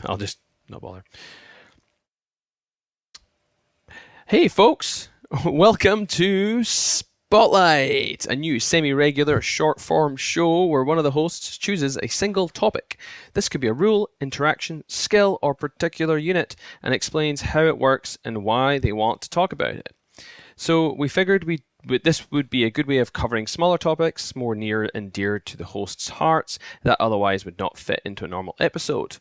I'll just not bother. Hey, folks! Welcome to Spotlight, a new semi-regular short-form show where one of the hosts chooses a single topic. This could be a rule, interaction, skill, or particular unit, and explains how it works and why they want to talk about it. So we figured this would be a good way of covering smaller topics, more near and dear to the host's hearts, that otherwise would not fit into a normal episode.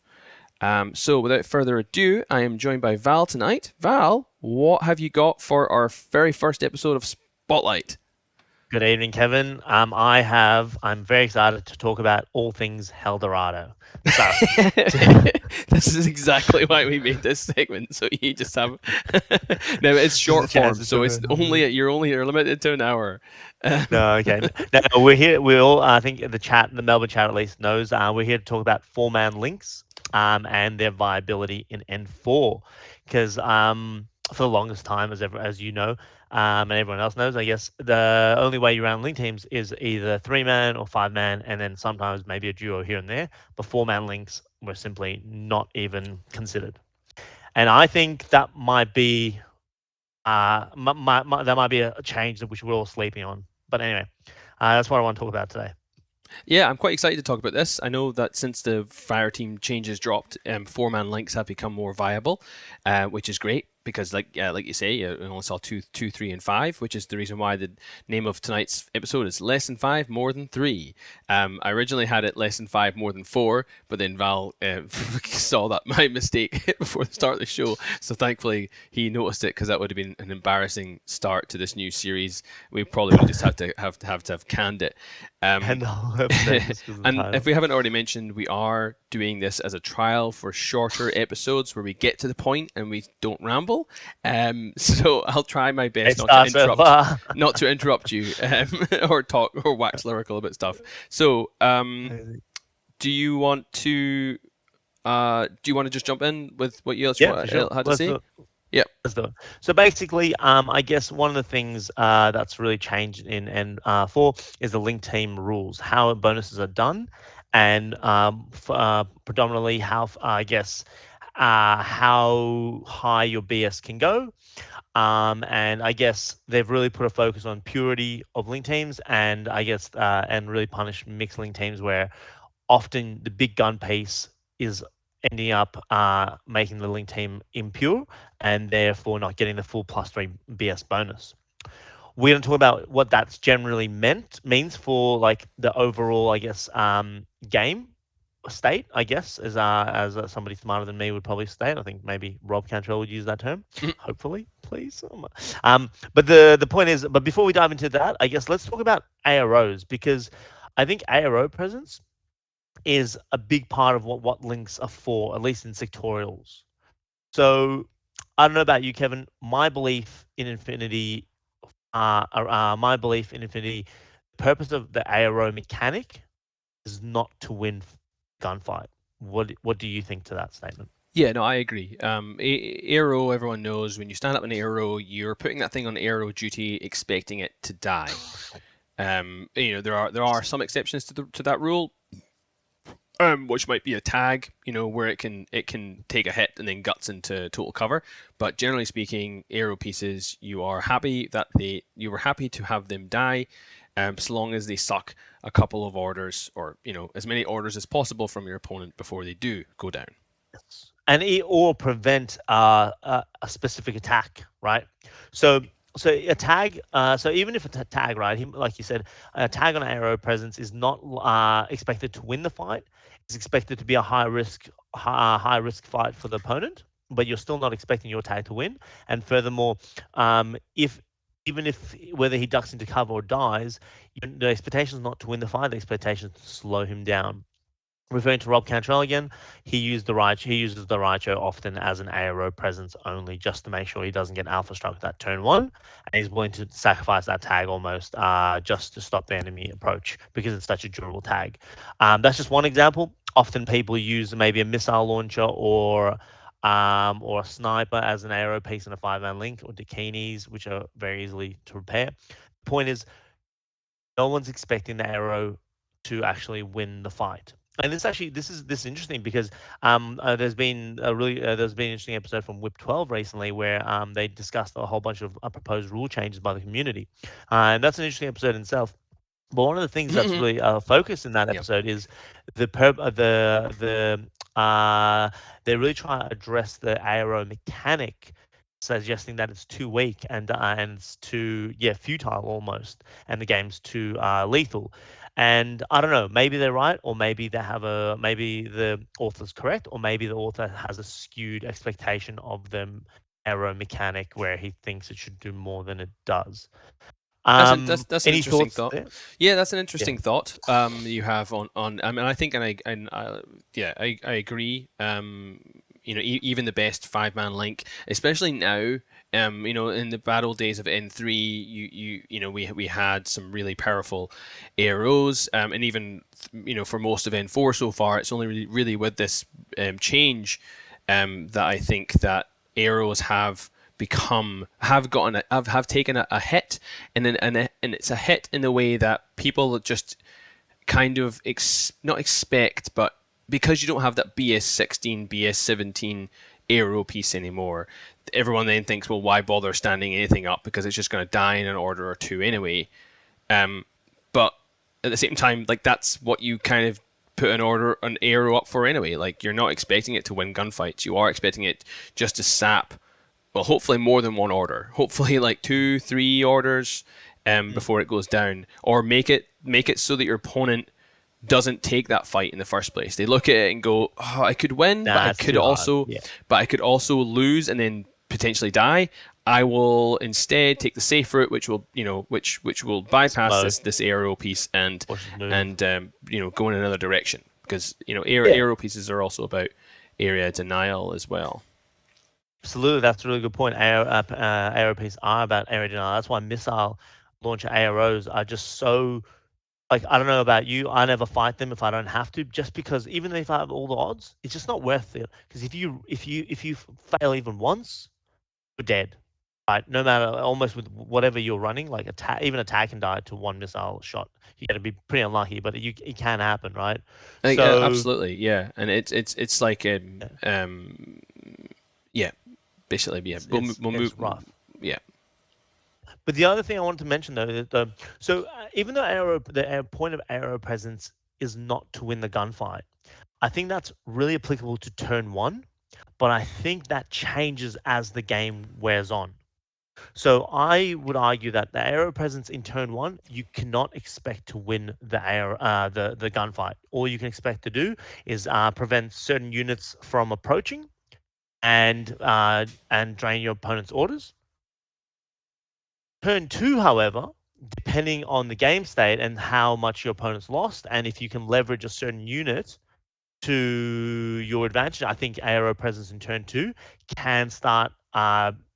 So without further ado, I am joined by Val tonight. Val, what have you got for our very first episode of Spotlight? Good evening, Kevin. I'm very excited to talk about all things Eldorado. So, This is exactly why we made this segment. So you just have now it's short form, so it's you're limited to an hour. no, okay. No, we're here. We all, I think, the Melbourne chat at least knows. We're here to talk about four-man links, and their viability in N4, because for the longest time, as you know, and everyone else knows, I guess the only way you run link teams is either 3-man or 5-man, and then sometimes maybe a duo here and there. But 4-man links were simply not even considered, and I think that might be that might be a change that which we're all sleeping on. But anyway, that's what I want to talk about today. Yeah, I'm quite excited to talk about this. I know that since the fire team changes dropped, 4-man links have become more viable, which is great because, like you say, you only saw 2, 3, and 5, which is the reason why the name of tonight's episode is Less Than 5, More Than 3. I originally had it Less Than 5, More Than 4, but then Val saw that my mistake before the start of the show, so thankfully he noticed it because that would have been an embarrassing start to this new series. We probably would just have to have canned it. And the whole episode just 'cause of the And title. if we haven't already mentioned, we are doing this as a trial for shorter episodes where we get to the point and we don't ramble. So I'll try my best not to interrupt you or talk or wax lyrical about stuff. So, do you want to just jump in with what you Yeah, for sure. had to say? Yeah. Let's do it. So basically, I guess one of the things that's really changed in N4 is the link team rules, how bonuses are done, and predominantly how how high your BS can go. And I guess they've really put a focus on purity of link teams, and I guess and really punish mixed link teams where often the big gun piece is ending up making the link team impure and therefore not getting the full +3 BS bonus. We're going to talk about what that's generally means for like the overall, I guess, game state, I guess, as somebody smarter than me would probably state. I think maybe Rob Cantrell would use that term. Hopefully, please. But the point is, but before we dive into that, I guess let's talk about AROs, because I think ARO presence is a big part of what links are for, at least in sectorials. So I don't know about you, Kevin. My belief in Infinity, the purpose of the ARO mechanic is not to win gunfight. What do you think to that statement? Yeah, no, I agree. Arrow, everyone knows when you stand up an arrow, you're putting that thing on arrow duty, expecting it to die. There are some exceptions to that rule, which might be a tag, where it can take a hit and then guts into total cover. But generally speaking, arrow pieces, you were happy to have them die, so long as they suck a couple of orders, or as many orders as possible from your opponent before they do go down. And or prevent a specific attack, right? So a tag, so even if it's a tag, right? Like you said, a tag on arrow presence is not expected to win the fight. It's expected to be a high risk fight for the opponent, but you're still not expecting your tag to win. And furthermore, if whether he ducks into cover or dies, the expectation is not to win the fight. The expectation is to slow him down. Referring to Rob Cantrell again, he uses the Raicho often as an ARO presence only, just to make sure he doesn't get alpha struck that turn 1, and he's willing to sacrifice that tag almost just to stop the enemy approach because it's such a durable tag. That's just one example. Often people use maybe a missile launcher or a sniper as an ARO piece in a 5-man link, or Dakinis, which are very easily to repair. The point is, no one's expecting the arrow to actually win the fight. and this is interesting because there's been an interesting episode from Whip 12 recently where they discussed a whole bunch of proposed rule changes by the community, and that's an interesting episode in itself. But one of the things that's really focused in that Yeah. episode is uh, they're really trying to address the aero mechanic, suggesting that it's too weak and it's too futile almost, and the game's too lethal. And I don't know, maybe they're right, or maybe the author's correct, or maybe the author has a skewed expectation of the aero mechanic where he thinks it should do more than it does. That's an Any interesting thoughts thought. there? Yeah, that's an Yeah. interesting thought. You have on. I mean, I think, yeah, I agree. Even the best 5-man link, especially now. In the bad old days of N3, we had some really powerful arrows, and even for most of N4 so far, it's only really with this change that I think that arrows have taken a hit, and it's a hit in the way that people just kind of not expect, but because you don't have that BS16, BS17 aero piece anymore, everyone then thinks, well, why bother standing anything up, because it's just going to die in an order or two anyway. But at the same time, like, that's what you kind of put an arrow up for anyway. Like, you're not expecting it to win gunfights. You are expecting it just to sap, well, hopefully more than one order. Hopefully like 2, 3 orders before it goes down, or make it so that your opponent doesn't take that fight in the first place. They look at it and go, "Oh, I could win, but Nah, it's too hard. Yeah. I could also lose and then potentially die. I will instead take the safe route, which will, which will bypass Slow. this aero piece and Push move. go in another direction, because Yeah. aero pieces are also about area denial as well." Absolutely, that's a really good point. Aero pieces are about area denial. That's why missile launcher AROs are just so, like, I don't know about you. I never fight them if I don't have to, just because even if I have all the odds, it's just not worth it. Because if you fail even once, you're dead. Right? No matter, almost with whatever you're running, like even attack can die to one missile shot. You got to be pretty unlucky, but it can happen, right? So Absolutely, yeah, and it's like yeah, basically, yeah. We'll move. it's rough. Yeah. But the other thing I wanted to mention though, even though the point of arrow presence is not to win the gunfight, I think that's really applicable to turn one. But I think that changes as the game wears on. So I would argue that the arrow presence in turn one, you cannot expect to win the gunfight. All you can expect to do is prevent certain units from approaching and drain your opponent's orders. Turn two, however, depending on the game state and how much your opponent's lost, and if you can leverage a certain unit to your advantage, I think aero presence in turn two can start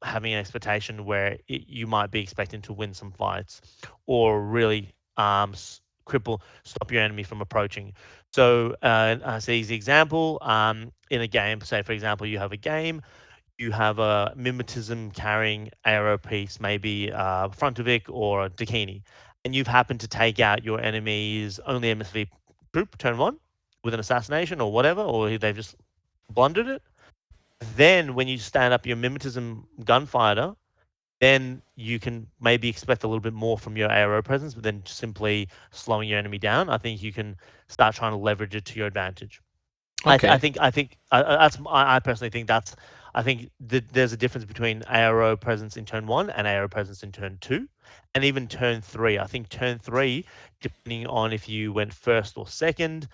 having an expectation where you might be expecting to win some fights, or really stop your enemy from approaching. So as an easy example, in a game, say for example, you have a game, you have a mimetism carrying aero piece, maybe Frontovic or a Dakini, and you've happened to take out your enemy's only MSV troop turn one with an assassination or whatever, or they've just blundered it. Then when you stand up your mimetism gunfighter, then you can maybe expect a little bit more from your aero presence, but then simply slowing your enemy down, I think you can start trying to leverage it to your advantage. Okay. I personally think that's. I think there's a difference between ARO presence in turn one and ARO presence in turn two, and even turn three. I think turn three, depending on if you went first or second,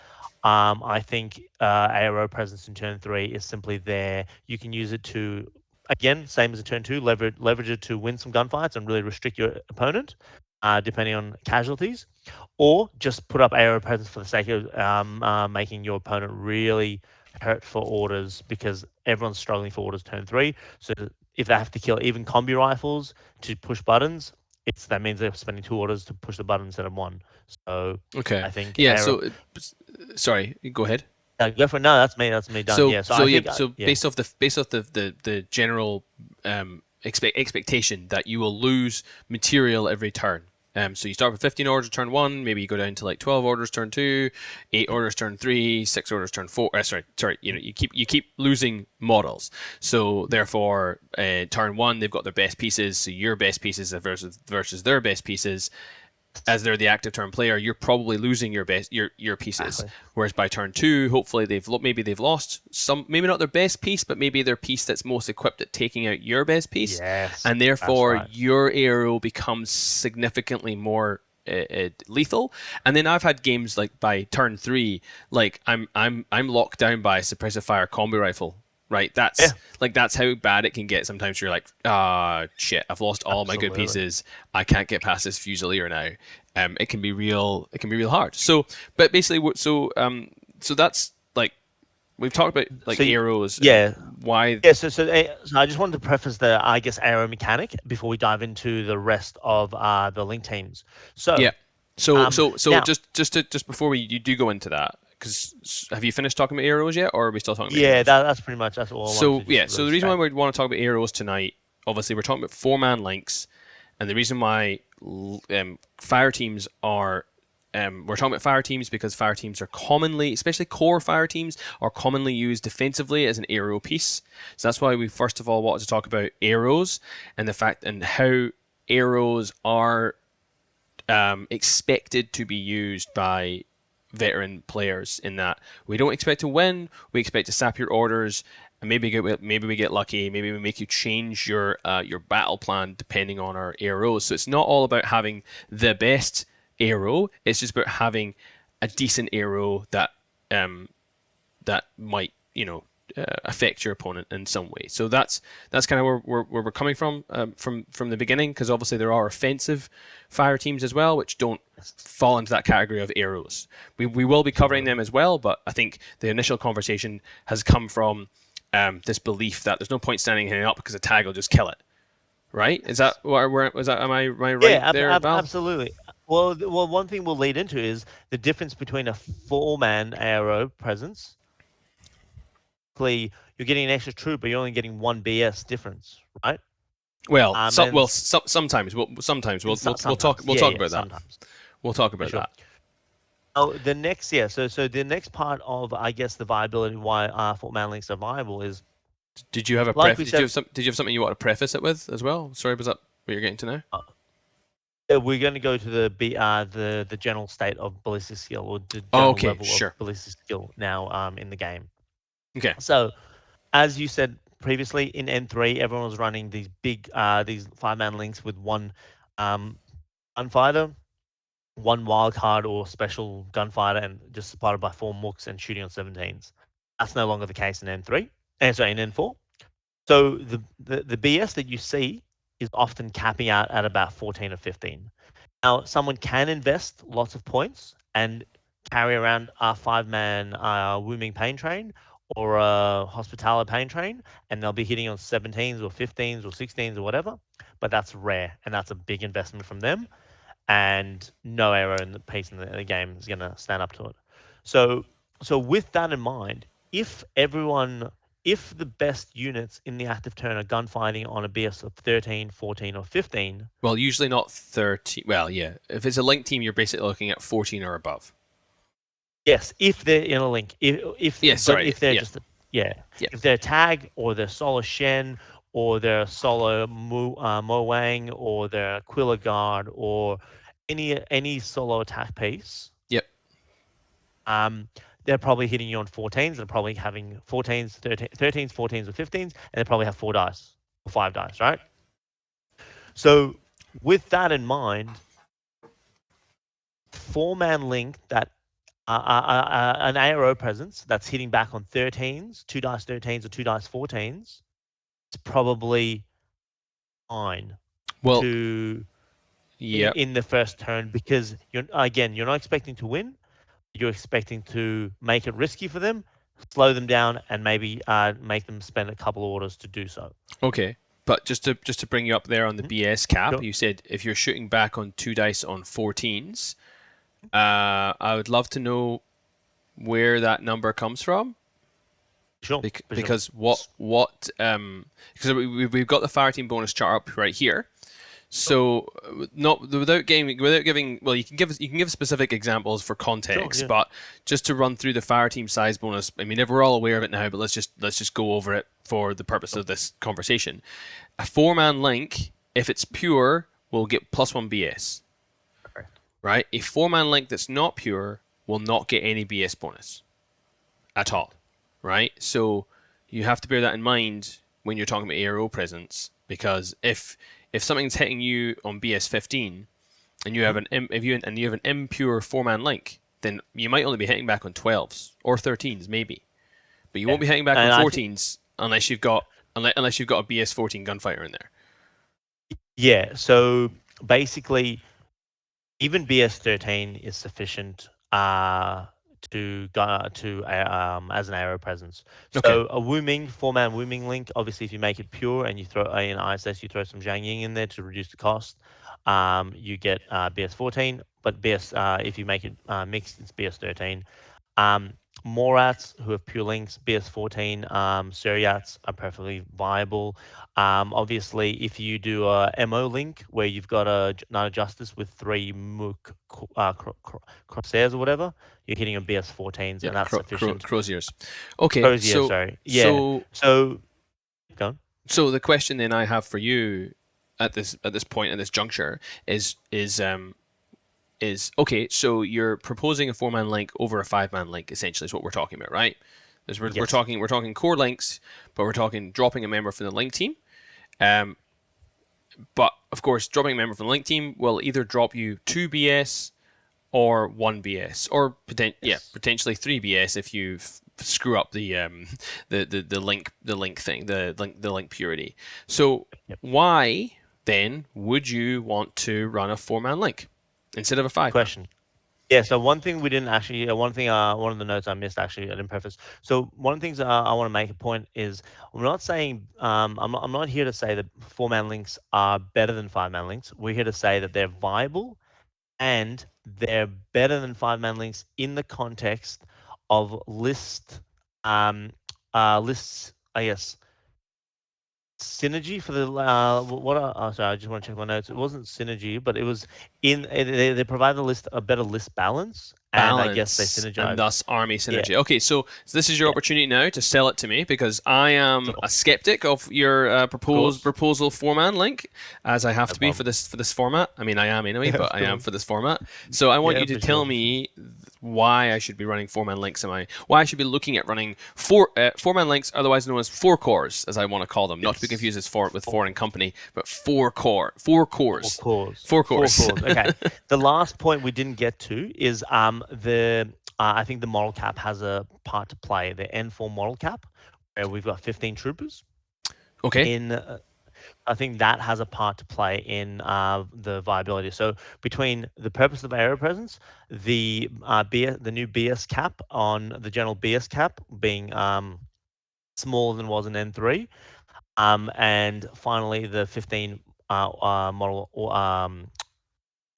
I think ARO presence in turn three is simply there. You can use it to, again, same as a turn two, leverage it to win some gunfights and really restrict your opponent, depending on casualties, or just put up aero presence for the sake of making your opponent really hurt for orders, because everyone's struggling for orders turn three. So if they have to kill even combi rifles to push buttons, that means they're spending 2 orders to push the button instead of 1. So Okay. I think Yeah. Sorry. Go ahead. go for it. No, that's me done. So Yeah. So so I yeah. think So based off the general expectation that you will lose material every turn, So you start with 15 orders turn 1, maybe you go down to like 12 orders turn 2, 8 orders turn 3, 6 orders turn 4. Sorry. You keep losing models. So therefore, turn 1 they've got their best pieces. So your best pieces versus their best pieces. As they're the active turn player, you're probably losing your pieces. Exactly. Whereas by turn 2, hopefully they've lost some, maybe not their best piece, but maybe their piece that's most equipped at taking out your best piece, Yes, and therefore right. your arrow becomes significantly more lethal. And then I've had games like by turn 3, like I'm locked down by a suppressive fire combi rifle. Right, that's how bad it can get. Sometimes you're like, shit, I've lost all my good pieces. I can't get past this Fusilier now. It can be real hard. So, but basically, so that's like we've talked about like arrows. Why? Yeah. So I just wanted to preface the arrow mechanic before we dive into the rest of the link teams. So yeah. So now, just before you do go into that, because have you finished talking about arrows yet, or are we still talking about arrows? arrows? That's pretty much that's all. So so the reason why we want to talk about arrows tonight, obviously we're talking about 4-man links, and the reason why fire teams are we're talking about fire teams because fire teams are commonly, especially core fire teams, are commonly used defensively as an arrow piece. So that's why we first of all wanted to talk about arrows and the fact and how arrows are expected to be used by veteran players, in that we don't expect to win, we expect to sap your orders, and maybe we get lucky, maybe we make you change your battle plan depending on our arrows. So it's not all about having the best arrow, it's just about having a decent arrow that that might affect your opponent in some way. So that's kind of where we're coming from the beginning, because obviously there are offensive fire teams as well which don't fall into that category of arrows. We will be covering them as well, but I think the initial conversation has come from this belief that there's no point standing anything up because a tag will just kill it. Right? Is that was that? Am I right there, Val? Absolutely. Well, one thing we'll lead into is the difference between a 4-man arrow presence. You're getting an extra troop, but you're only getting 1 BS difference, right? Well, sometimes we'll talk about that. We'll talk about that. Oh, the next So the next part of the viability why 4-man links are viable is. Did you have a did you have something you want to preface it with as well? Sorry, was that what you're getting to now? We're going to go to the general state of ballistic skill, or the general level of ballistic skill now in the game. Okay. So, as you said previously, in N3, everyone was running these big these 5-man links with 1 gunfighter, 1 wildcard or special gunfighter, and just supported by 4 mooks and shooting on 17s. That's no longer the case in N3. In N4. So the BS that you see is often capping out at about 14 or 15. Now, someone can invest lots of points and carry around a 5-man Wooming Pain Train or a Hospitaler Pain Train, and they'll be hitting on 17s or 15s or 16s or whatever, but that's rare, and that's a big investment from them, and no arrow in the piece in the game is going to stand up to it. So with that in mind, if the best units in the active turn are gunfighting on a BS of 13, 14, or 15... Well, usually not 13. Well, yeah. If it's a link team, you're basically looking at 14 or above. Yes, if they're in a link. If they're tag, or they're solo Shen, or they're solo Moang, or they're Quilla Guard, or any solo attack piece... Yep. They're probably hitting you on 14s. They're probably having 14s, 13s, 14s, or 15s, and they probably have 4 dice or 5 dice, right? So with that in mind, 4-man link that an arrow presence that's hitting back on 13s, 2 dice 13s or 2 dice 14s, is probably fine. Well, in the first turn, because you're not expecting to win. You're expecting to make it risky for them, slow them down, and maybe make them spend a couple of orders to do so. Okay, but just to bring you up there on the BS cap, sure. You said if you're shooting back on 2 dice on 14s, I would love to know where that number comes from. Sure. Because we've got the fire team bonus chart up right here. So not without giving well, you can give specific examples for Sure, context, yeah. but just to run through the fire team size bonus. I mean, we're all aware of it now, but let's just go over it for the purpose Sure. of this conversation. A four-man link, if it's pure, will get +1 BS. Correct. Right? A four-man link that's not pure will not get any BS bonus at all. Correct. Right? So you have to bear that in mind when you're talking about ARO presence, because if something's hitting you on BS 15 and you have Mhm. an if you and you have an impure four-man link, then you might only be hitting back on 12s or 13s maybe, but you won't Yeah. be hitting back on And I think 14s unless you've got a BS 14 gunfighter in there. yeah. So basically, even BS13 is sufficient to go to as an arrow presence. Okay. So a Wu-Ming, four-man Wu-Ming link, obviously if you make it pure and you throw in ISS, you throw some Zhang Ying in there to reduce the cost, you get BS14, but if you make it mixed, it's BS13. Um, Morats who have pure links, BS14, Seriats are perfectly viable. Obviously, if you do a MO link where you've got a Knight of Justice with three Mook crosshairs or whatever, you're hitting a BS14s, Yeah, and that's sufficient. Crozier's. Okay, Crozier, so sorry. Yeah. so So, go on. so the question then I have for you at this point at this juncture is okay. So you're proposing a four-man link over a five-man link, essentially, is what we're talking about, right? We're Yes. talking core links, but we're talking dropping a member from the link team. Um, but of course, dropping a member from the link team will either drop you two BS or one BS, or Yes. potentially three BS if you screw up the link thing, the link purity. So Yep. why then would you want to run a four-man link instead of a five-man? Question. Yeah, so one thing we didn't actually, one of the notes I missed actually, I didn't preface. So one of the things I want to make a point is, I'm not saying, I'm not here to say that four-man links are better than five-man links. We're here to say that they're viable and they're better than five-man links in the context of lists, I guess, synergy for the sorry, I just want to check my notes. It wasn't synergy, but it was they provide the list a better list balance, and I guess they Balance and synergize. thus army Yeah, synergy. Okay, so this is your yeah, opportunity now to sell it to me because I am sure, a skeptic of your of course, proposal four-man link, as I have no to be for problem. this format. I mean, I am anyway, Of but I am course, for this format. So I want yeah, you to for sure, tell for sure. me why I should be running four-man links. Why I should be looking at running four-man links, otherwise known as FourCores, as I want to call them, not to be Yes, confused with four, foreign company, but four four cores, cores, four four cores. cores. Okay, the last point we didn't get to is the I think the model cap has a part to play. The N4 model cap, where we've got 15 troopers Okay. in I think that has a part to play in the viability. So between the purpose of aero presence, the new BS cap on the general BS cap being smaller than was an N3, and finally the 15 model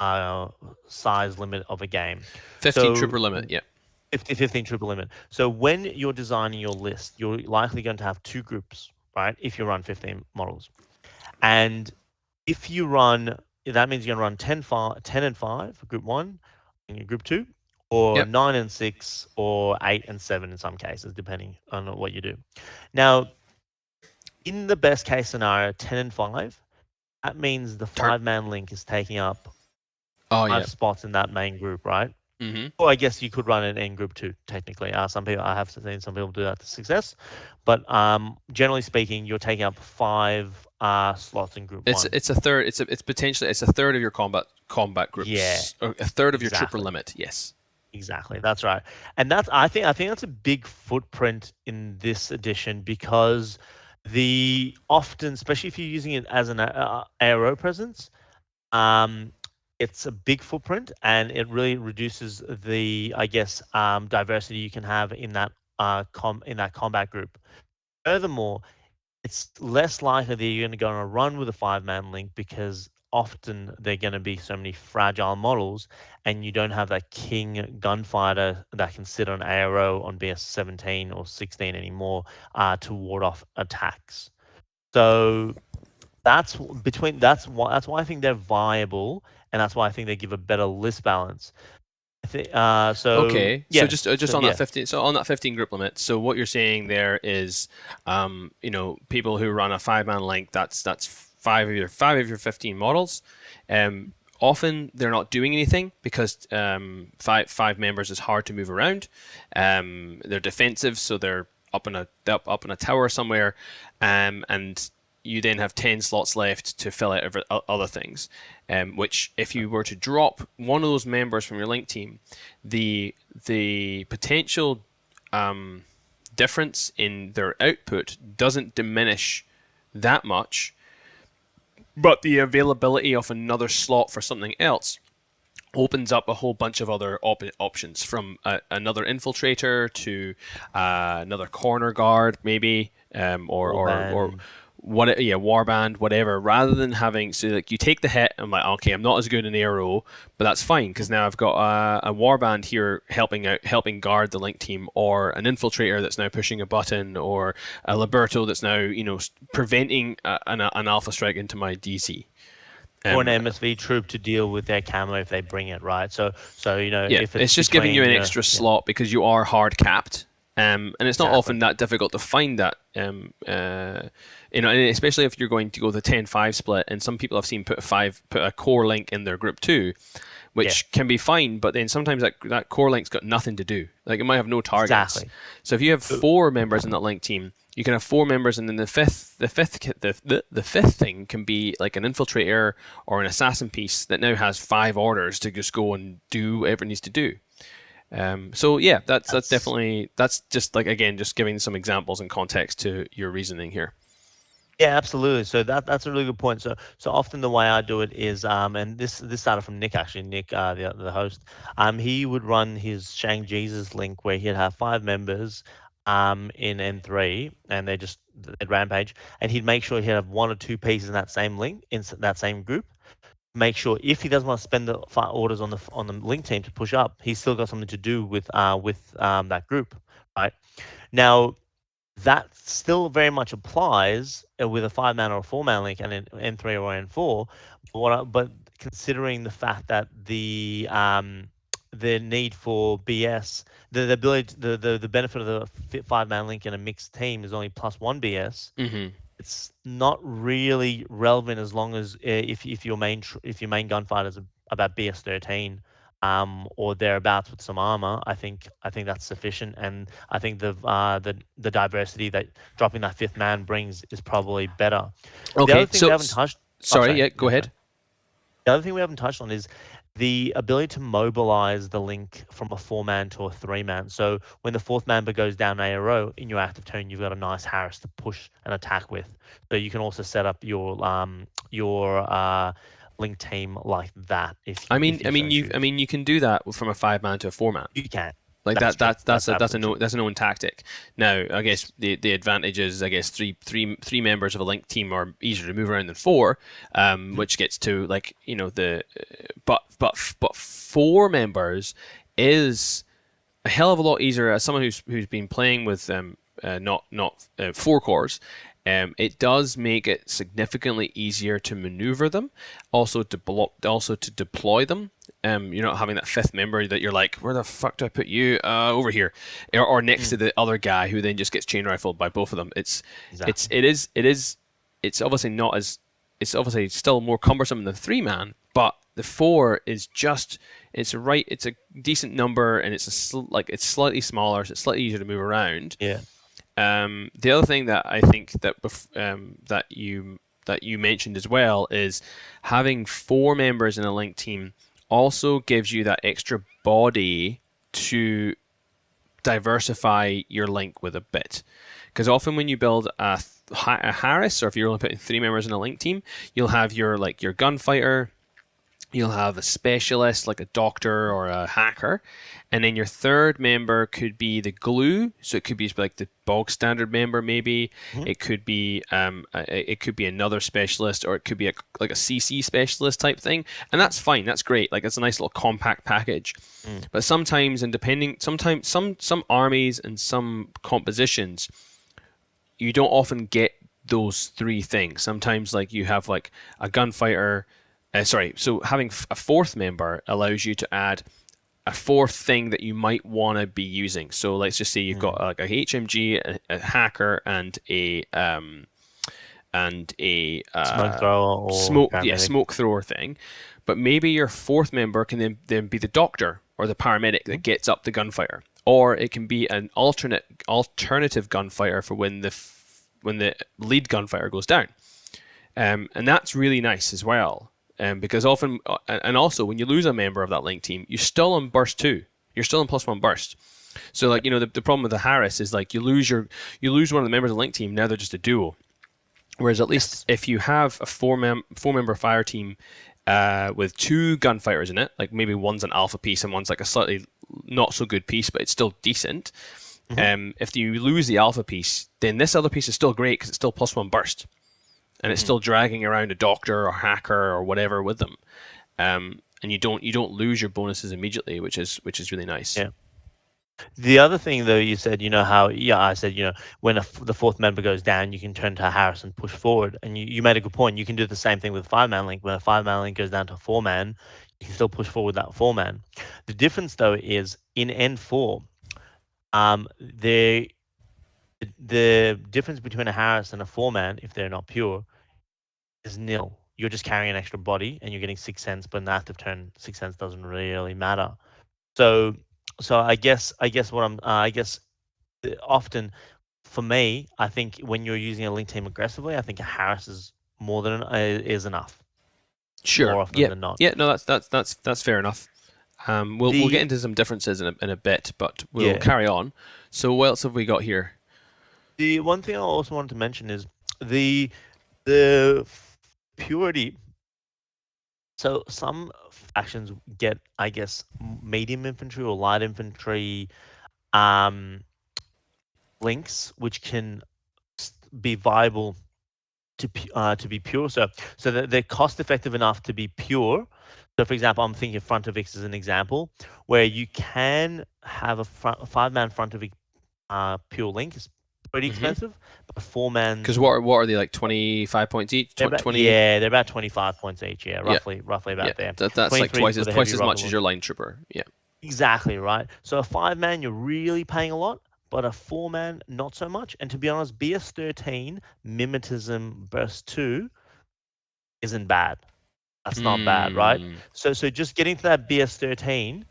uh, size limit of a game. 15 So trooper limit. Yeah. 15 trooper limit. So when you're designing your list, you're likely going to have two groups, right? If you run 15 models. And if you run, that means you're going to run 10 and 5 for group 1 and group 2, or Yep. 9 and 6, or 8 and 7 in some cases, depending on what you do. Now, in the best case scenario, 10 and 5, that means the Turn. five-man link is taking up Oh yeah. 5 spots in that main group, right? Mm-hmm. Or I guess you could run it in group 2, technically. Some people, I have seen some people do that to success. But generally speaking, you're taking up 5 slots in group It's 1. it's a third. It's potentially it's a third of your combat Yeah, groups, or a third of your trooper exactly. limit. Yes. Exactly. That's right. And I think that's a big footprint in this edition because the often, especially if you're using it as an ARO presence, um, it's a big footprint and it really reduces the, I guess, diversity you can have in that in that combat group. Furthermore, it's less likely that you're going to go on a run with a five-man link because often they're going to be so many fragile models and you don't have that king gunfighter that can sit on ARO on BS 17 or 16 anymore to ward off attacks. So that's why I think they're viable, and that's why I think they give a better list balance. So Okay, so yeah, just so on that yeah, 15, so on that 15 group limit. So what you're saying there is, people who run a 5-man link. That's five of your 15 models. Um, Often they're not doing anything because five members is hard to move around. They're defensive, so they're up in a tower somewhere, and you then have 10 slots left to fill out other things. Which, if you were to drop one of those members from your link team, the potential difference in their output doesn't diminish that much, but the availability of another slot for something else opens up a whole bunch of other options, from another infiltrator to another corner guard, maybe, or warband. what, yeah, warband, whatever. Rather than having, so like, you take the hit, I'm like, okay, I'm not as good in ARO, but that's fine because now I've got a warband here helping guard the link team, or an infiltrator that's now pushing a button, or a liberto that's now preventing an alpha strike into my DC. Or an Um, MSV troop to deal with their camo if they bring it, right? So Yeah, if it's it's just giving you between an extra yeah, slot because you are hard capped, and it's not exactly. often that difficult to find that. And especially if you're going to go the 10-5 split, and some people I've seen put a core link in their group too, Yeah, which can be fine, but then sometimes that core link's got nothing to do. Like, it might have no targets. exactly. So if you have Uh, 4 members in that link team, you can have 4 members, and then the fifth thing can be like an infiltrator or an assassin piece that now has 5 orders to just go and do whatever it needs to do. So yeah, that's That's definitely, that's just like, again, just giving some examples and context to your reasoning here. Yeah, absolutely. So that's a really good point. So often the way I do it is and this started from Nick actually. Nick, the host, he would run his Shang Jesus link where he'd have 5 members in N3, and they'd rampage, and he'd make sure he'd have 1 or 2 pieces in that same link that same group. Make sure if he doesn't want to spend the 5 orders on the link team to push up, he's still got something to do with that group, right? Now that still very much applies with a 5-man or a 4-man link and an N3 or N4. But considering the fact that the need for BS, the ability, the benefit of the 5-man link in a mixed team is only +1 BS. Hmm. It's not really relevant as long as if your main gunfighter is about BS 13 or thereabouts with some armor. I think that's sufficient, and I think the diversity that dropping that 5th man brings is probably better. The other Okay, thing we so haven't touched. Oh, sorry, sorry. yeah, go Yeah, sorry. ahead. The other thing we haven't touched on is the ability to mobilize the link from a 4-man to a 3-man. So when the 4th member goes down ARO in your active turn, you've got a nice Harris to push an attack with. So you can also set up your link team like that I if mean, I you mean, so you, I choose. mean, you can do that from a 5-man to a 4-man. You can. Like That's that, true. that that's That's a that's a absolutely no true. that's a known tactic. Now, I guess Yes. the advantage is, I guess, three members of a link team are easier to move around than 4, Mhm. which gets to, like, the but 4 members is a hell of a lot easier. As someone who's been playing with not 4-cores, it does make it significantly easier to maneuver them, also to deploy them. You're not having that 5th member that you're like, where the fuck do I put you? Over here, or next to Mm, the other guy who then just gets chain rifled by both of them. exactly. It's obviously not as, it's obviously still more cumbersome than the 3-man, but the 4 is just, it's a decent number, and it's slightly smaller, so it's slightly easier to move around. Yeah. The other thing that I think that you mentioned as well is having 4 members in a link team also gives you that extra body to diversify your link with a bit. Because often when you build a Harris, or if you're only putting 3 members in a link team, you'll have your gunfighter, you'll have a specialist like a doctor or a hacker, and then your 3rd member could be the glue. So it could be like the bog standard member, maybe. Mhm. It could be another specialist, or it could be like a CC specialist type thing, and that's fine. That's great. Like, it's a nice little compact package. Mm. But sometimes, and depending, sometimes some armies and some compositions, you don't often get those three things. Sometimes like you have like a gunfighter. So having a fourth member allows you to add a fourth thing that you might want to be using. So let's just say you've got like a HMG, a hacker, and a Smoke thrower or paramedic. smoke thrower thing. But maybe your fourth member can then be the doctor or the paramedic that gets up the gunfighter, or it can be an alternative gunfighter for when the lead gunfighter goes down. And that's really nice as well. Because often, and also when you lose a member of that link team, you're still on burst 2. You're still on +1 burst. So like, the problem with the Harris is like you lose one of the members of the link team. Now they're just a duo. Whereas at least if you have a four-member fire team with 2 gunfighters in it, like maybe one's an alpha piece and one's like a slightly not so good piece, but it's still decent. If you lose the alpha piece, then this other piece is still great because it's still +1 burst, and it's still dragging around a doctor or hacker or whatever with them, and you don't lose your bonuses immediately, which is really nice. Yeah. The other thing, though, you said, how, I said, when the fourth member goes down, you can turn to Harris and push forward. And you made a good point. You can do the same thing with 5-man link. When a 5-man link goes down to 4-man, you can still push forward that 4-man. The difference, though, is in N4, the difference between a Harris and a 4-man, if they're not pure, is nil. You're just carrying an extra body and you're getting 6 cents, but in the active turn, 6 cents doesn't really matter. So I guess often for me, I think when you're using a link team aggressively, I think a Harris is is enough. Sure. More often than not. Yeah. No, that's fair enough. We'll get into some differences in a bit, but we'll carry on. So what else have we got here? The one thing I also wanted to mention is the purity. So some factions get, I guess, medium infantry or light infantry links, which can be viable to be pure. So that they're cost effective enough to be pure. So, for example, I'm thinking front of X as an example, where you can have a 5-man front of X pure link. It's pretty expensive, but 4-man. Because what are they, like 25 points each? 20? Yeah, they're about 25 points each. Yeah, roughly about there. That's like twice as much as your line trooper. Yeah. Exactly right. So a 5-man, you're really paying a lot, but a 4-man, not so much. And to be honest, BS13 Mimetism Burst 2 isn't bad. That's not bad, right? So just getting to that BS13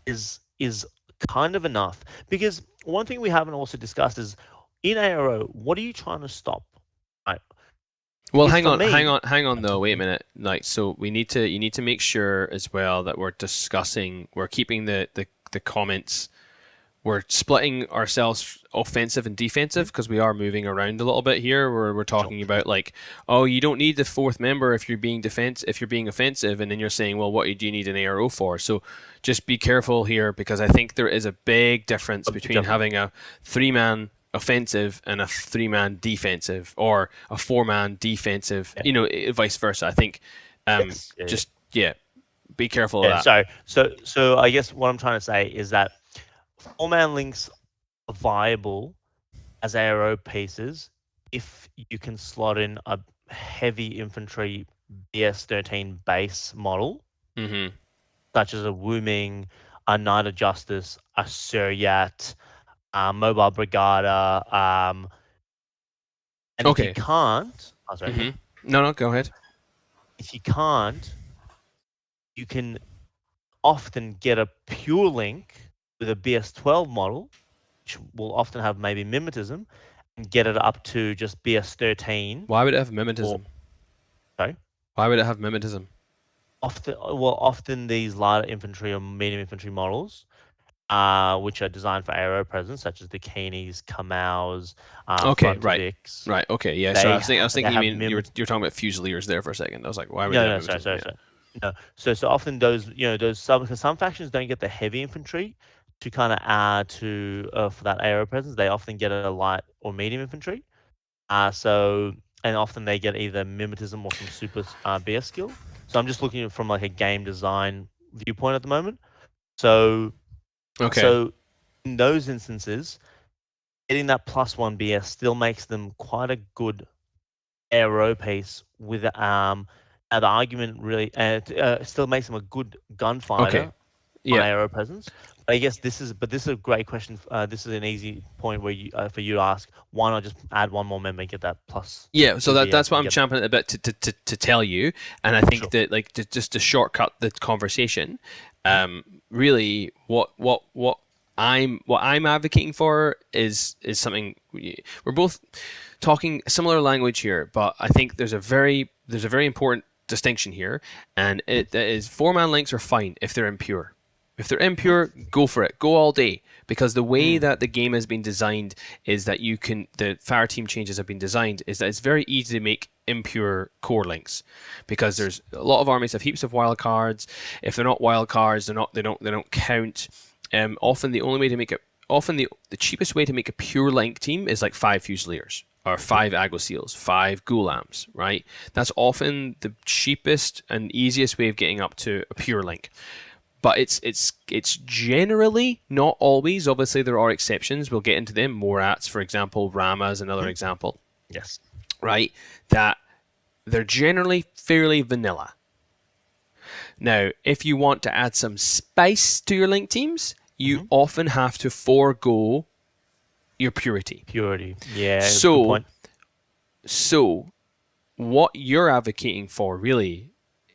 is kind of enough, because one thing we haven't also discussed is in ARO, what are you trying to stop? Right. Well, hang on though. Wait a minute. Like, so you need to make sure as well that we're keeping the comments. We're splitting ourselves offensive and defensive because we are moving around a little bit here. Where we're talking about like, oh, you don't need the fourth member if you're being offensive, and then you're saying, well, what do you need an ARO for? So just be careful here, because I think there is a big difference between having a 3-man offensive and a 3-man defensive, or a 4-man defensive. Vice versa. I think be careful of that. Sorry. So I guess what I'm trying to say is that 4-man links are viable as ARO pieces if you can slot in a heavy infantry BS13 base model, such as a Wooming, a Knight of Justice, a Suryat, Mobile Brigada, and if you can't, No, go ahead. If you can't, you can often get a pure link with a BS12 model, which will often have maybe mimetism, and get it up to just BS13. Why would it have mimetism? Sorry? Why would it have mimetism? Often these lighter infantry or medium infantry models, which are designed for aero presence, such as the Keenies, Kamaus, Right. Okay. Yeah. So I was thinking you were talking about Fusiliers there for a second. I was like, why would they have mimetism? Sorry. No. So often those some factions don't get the heavy infantry to kind of add to for that aero presence. They often get a light or medium infantry. And often they get either mimetism or some super BS skill. So I'm just looking at it from like a game design viewpoint at the moment. So in those instances, getting that +1 BS still makes them quite a good ARO piece with the argument really still makes him a good Okay. gunfighter on Yeah. ARO presence. But I guess this is a great question. This is an easy point where you for you to ask. Why not just add one more member and get that plus Yeah, so two that's BS what and I'm get champing at a bit to tell you, and I think sure. that like just to shortcut the conversation, Mhm. really what I'm advocating for is something we're both talking similar language here, but I think there's a very important distinction here, and it that is 4-man links are fine if they're impure. If they're impure, go for it. Go all day. Because the way Mm. that the game has been designed is that the fire team changes have been designed is that it's very easy to make impure core links. Because there's a lot of armies have heaps of wild cards. If they're not wild cards, they don't count. Often the only way to make it often the cheapest way to make a pure link team is like 5 Fusiliers or 5 Agoseals, 5 Gulams, right? That's often the cheapest and easiest way of getting up to a pure link, but it's generally not always. Obviously, there are exceptions. We'll get into them. Morats, for example, Rama is another Mhm. example, Yes. right? That they're generally fairly vanilla. Now, if you want to add some spice to your link teams, you Hmm. often have to forego your purity. Purity. Yeah. Good So, point. so what you're advocating for really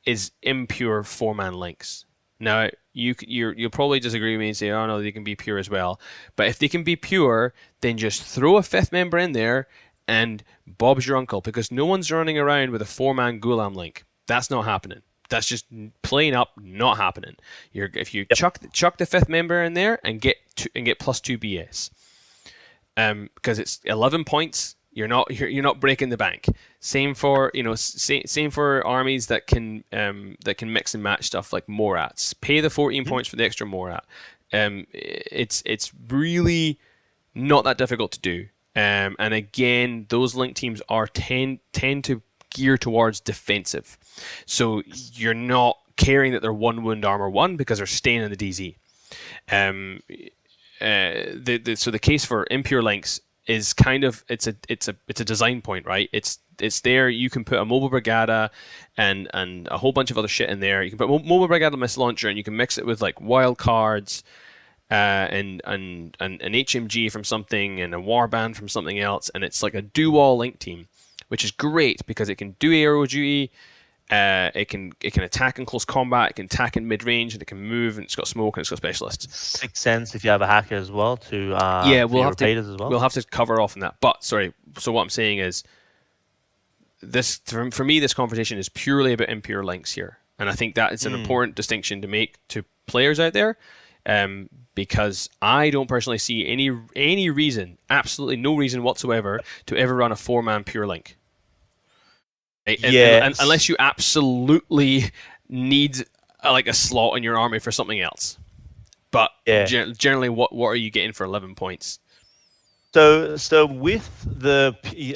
is impure 4-man links. Now you'll probably disagree with me and say, "Oh no, they can be pure as well." But if they can be pure, then just throw a fifth member in there, and Bob's your uncle, because no one's running around with a 4-man Gulam link. That's not happening. That's just plain up not happening. If you Yep. chuck the fifth member in there and get plus 2 BS, because it's 11 points. You're not breaking the bank. Same for same for armies that can mix and match stuff like Morats. Pay the 14 Mhm. points for the extra Morat. It's really not that difficult to do. And again, those link teams are tend to gear towards defensive. So you're not caring that they're one wound armor one because they're staying in the DZ. Um, so the case for impure links is kind of it's a design point, right? It's there. You can put a mobile brigada and a whole bunch of other shit in there. You can put mobile brigada missile launcher, and you can mix it with like wild cards, and an HMG from something and a warband from something else, and it's like a do-all link team, which is great because it can do aero duty. It can attack in close combat. It can attack in mid range, and it can move. And it's got smoke and it's got specialists. Sixth sense if you have a hacker as well to Yeah, for your repeaters as well. we'll have to cover off on that. But sorry, so what I'm saying is this for me this conversation is purely about impure links here, and I think that is an Mm. important distinction to make to players out there, because I don't personally see any reason, absolutely no reason whatsoever, to ever run a 4-man pure link. Right? And Yes. unless you absolutely need like a slot in your army for something else. But Yeah. generally, what are you getting for 11 points? So with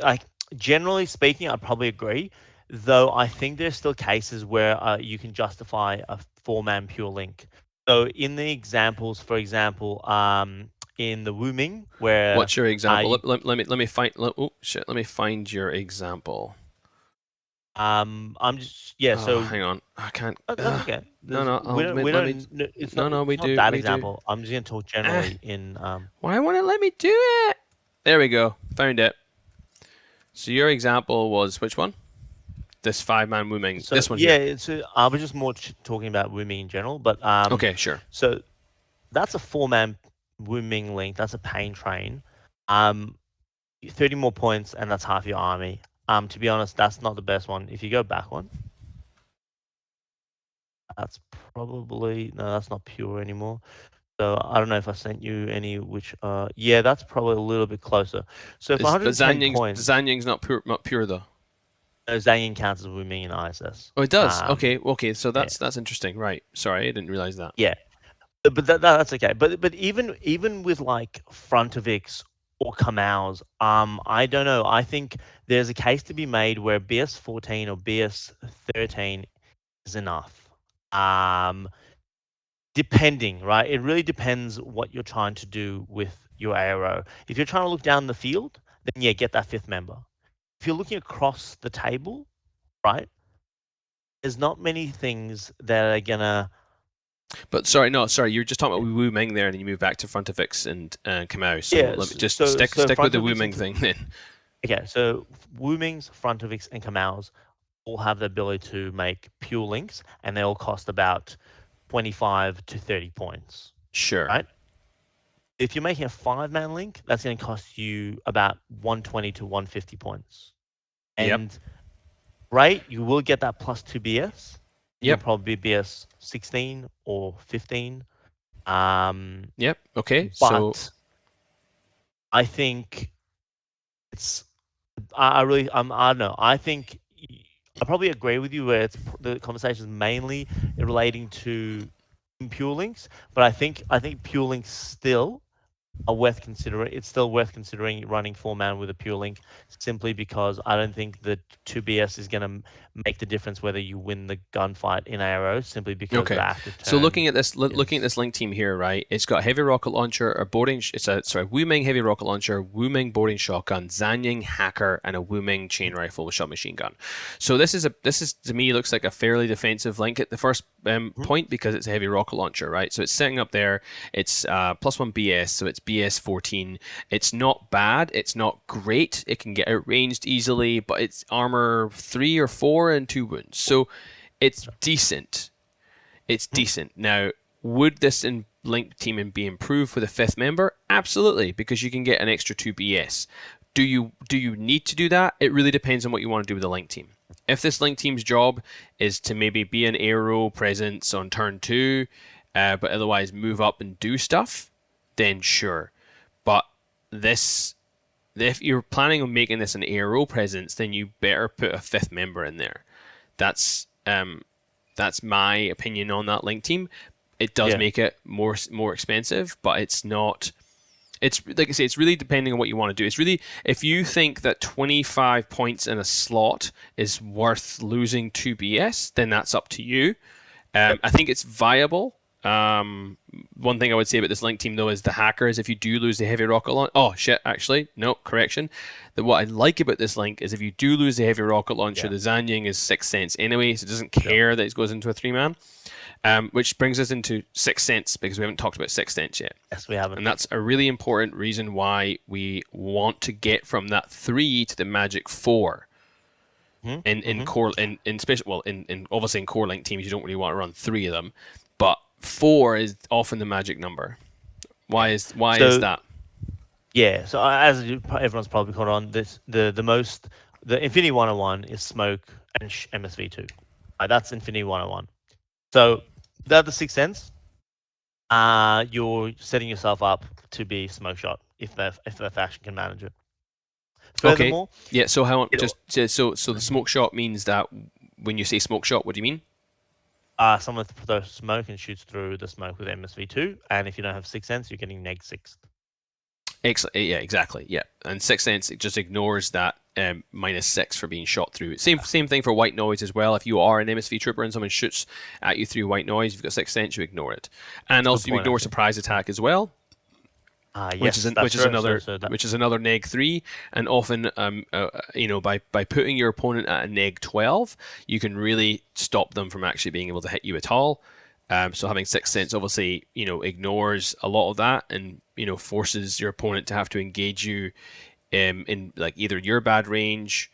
like generally speaking, I probably agree. Though I think there's still cases where you can justify a 4-man pure link. So in the examples, for example, in the Wuming, where What's your example? you Let me find. Oh shit! Let me find your example. I'm just yeah. Oh, So hang on. I can't. that's okay. No, There's no. we Let me. don't. It's No, not. no. We It's not do. that We do. example. I'm just gonna talk Ah, generally in why won't it let me do it? There we go. Found it. So your example was which one? This 5-man Wuming. So This one yeah, here. I was just more talking about Wuming in general, but Okay, sure. so that's a 4-man Wuming link. That's a pain train. Um, 30 more points, and that's half your army. To be honest, that's not the best one. If you go back one, that's probably no, that's not pure anymore. So I don't know if I sent you any. Which yeah, that's probably a little bit closer. So for But 110 points, Zanying's not pure though. Zhang counts as Wuming in ISS. Oh, it does. Okay, okay. So Yeah, that's interesting. Right. Sorry, I didn't realize that. yeah. But that's okay. But even with like Frontovix or Kamau's, I don't know. I think there's a case to be made where BS14 or BS13 is enough. Um, Depending, right? It really depends what you're trying to do with your ARO. If you're trying to look down the field, then yeah, get that fifth member. if you're looking across the table, right, there's not many things that are gonna. But sorry, no, sorry, you're just talking about Wu Ming there, and then you move back to Frontifix and Kamau. So Yeah, let me just so stick with the Wu Frontovix Ming and thing then. okay, so Woomings, Frontovix, and Kamau's all have the ability to make pure links, and they all cost about 25 to 30 points, Sure. right? If you're making a 5-man link, that's going to cost you about 120 to 150 points. Yep. And right, you will get that plus 2 BS. You'll Yep. probably be BS 16 or 15. Um, Yep. Okay. So but I think it's I really I don't know. I think I probably agree with you where the conversation is mainly relating to pure links, but I think pure links still are worth considering. It's still worth considering running 4-man with a pure link simply because I don't think the 2BS is going to make the difference whether you win the gunfight in ARO simply because okay. the active So turn looking at is this link team here, right? It's got heavy rocket launcher or boarding. It's a Wu Ming heavy rocket launcher, Wu Ming boarding shotgun, Zanying hacker, and a Wu Ming chain rifle with submachine gun. So this is to me looks like a fairly defensive link at the first Mhm. point because it's a heavy rocket launcher, right? So it's setting up there. It's +1 BS, so it's BS 14. It's not bad. It's not great. It can get outranged easily, but it's armor 3 or 4 and 2 wounds. So it's decent. It's Mhm. decent. Now, would this link teaming be improved with a fifth member? Absolutely, because you can get an extra 2 BS. Do you need to do that? It really depends on what you want to do with the link team. If this link team's job is to maybe be an aero presence on turn 2, but otherwise move up and do stuff, then sure. But this, if you're planning on making this an aero presence, then you better put a fifth member in there. That's that's my opinion on that link team. It does Yeah. make it more expensive, but it's not. It's like I say, it's really depending on what you want to do. It's really if you think that 25 points in a slot is worth losing 2 BS, then that's up to you. Yep. I think it's viable. One thing I would say about this link team though is the hackers. If you do lose the heavy rocket launcher, oh shit, actually, no, correction. What I like about this link is if you do lose the heavy rocket launcher, Yeah. the Zanying is 6 cents anyway, so it doesn't Sure. care that it goes into a 3-man. Which brings us into 6 cents because we haven't talked about 6 cents yet. Yes, we haven't. And that's a really important reason why we want to get from that 3 to the magic 4 in Mm-hmm. core in special in obviously in core link teams you don't really want to run 3 of them, but 4 is often the magic number. Yeah. Why is So that? yeah, so everyone's probably caught on this. The Infinity 101 is smoke and MSV2. That's Infinity 101. So the other 6 cents, you're setting yourself up to be smoke shot if the faction can manage it. Okay, Furthermore, yeah. So how it, just so the smoke shot means that when you say smoke shot, what do you mean? someone throws smoke and shoots through the smoke with MSV2, and if you don't have 6 cents, you're getting -6. Excellent. Yeah, exactly. Yeah, and 6 cents it just ignores that -6 for being shot through. Same thing for white noise as well. If you are an MSV trooper and someone shoots at you through white noise, you've got 6 cents. You ignore it, and Good also you point, ignore actually. surprise attack as well, Yes, that's true. which is another neg 3, and often by putting your opponent at a neg 12, you can really stop them from actually being able to hit you at all. So having 6 cents obviously ignores a lot of that and forces your opponent to have to engage you in like either your bad range.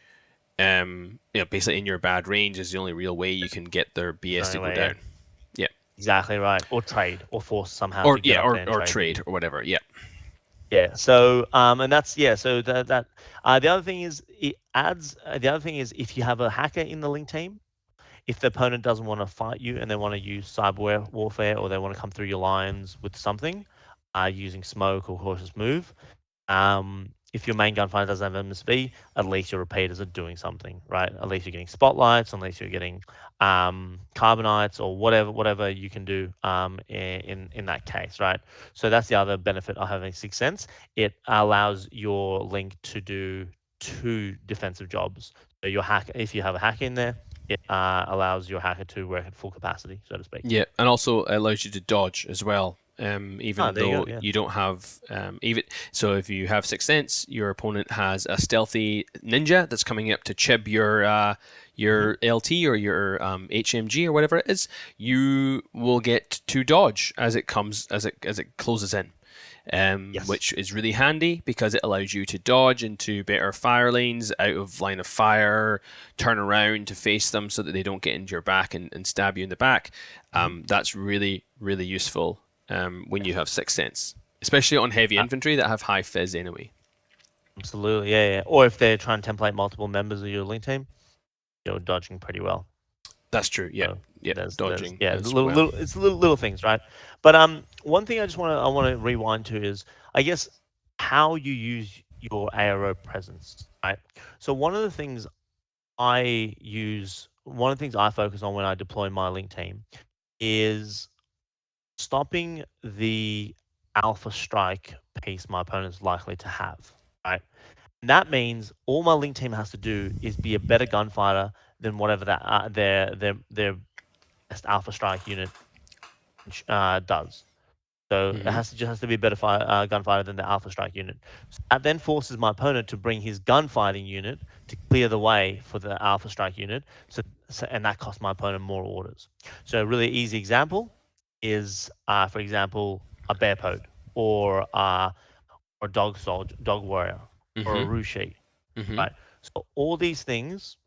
Basically in your bad range is the only real way you can get their BS to go Anyway, yeah, down. Yeah, exactly right. Or trade, or force somehow or to get yeah, up there and or trade with trade you. or whatever. Yeah. Yeah. So and that's yeah. So that the other thing is it adds. The other thing is if you have a hacker in the link team, if the opponent doesn't want to fight you and they want to use cyber warfare or they want to come through your lines with something, using smoke or cautious move, if your main gunfighter doesn't have MSV, at least your repeaters are doing something, right? At least you're getting spotlights, at least you're getting carbonites or whatever you can do in that case, right? So that's the other benefit of having 6 cents. It allows your link to do 2 defensive jobs. So your hacker, if you have a hacker in there, it allows your hacker to work at full capacity, so to speak. Yeah, and also allows you to dodge as well. even there you go. though Yeah. you don't have even. So if you have Sixth Sense, your opponent has a stealthy ninja that's coming up to chib Hmm. your LT or your HMG or whatever it is. You will get to dodge as it closes in. Yes. Which is really handy because it allows you to dodge into better fire lanes, out of line of fire, turn around to face them so that they don't get into your back and stab you in the back. Hmm. That's really, really useful when you have Sixth Sense, especially on heavy infantry that have high fizz anyway. Absolutely. Yeah, yeah. Or if they're trying to template multiple members of your link team, you're dodging pretty well. That's true. Yeah, So yeah, there's dodging yeah, as well. it's little things, right? But one thing I want to rewind to is, I guess, how you use your ARO presence, right? So one of the things I focus on when I deploy my link team is stopping the alpha strike piece my opponent's likely to have, right? And that means all my link team has to do is be a better gunfighter than whatever that their best alpha strike unit does. So it Hmm. just has to be a better gunfighter than the Alpha Strike unit. So that then forces my opponent to bring his gunfighting unit to clear the way for the Alpha Strike unit. And that costs my opponent more orders. So a really easy example is, for example, a Bear Pode or Dog Soldier, Dog Warrior, or a Hmm. Rushi, Hmm. right? So all these things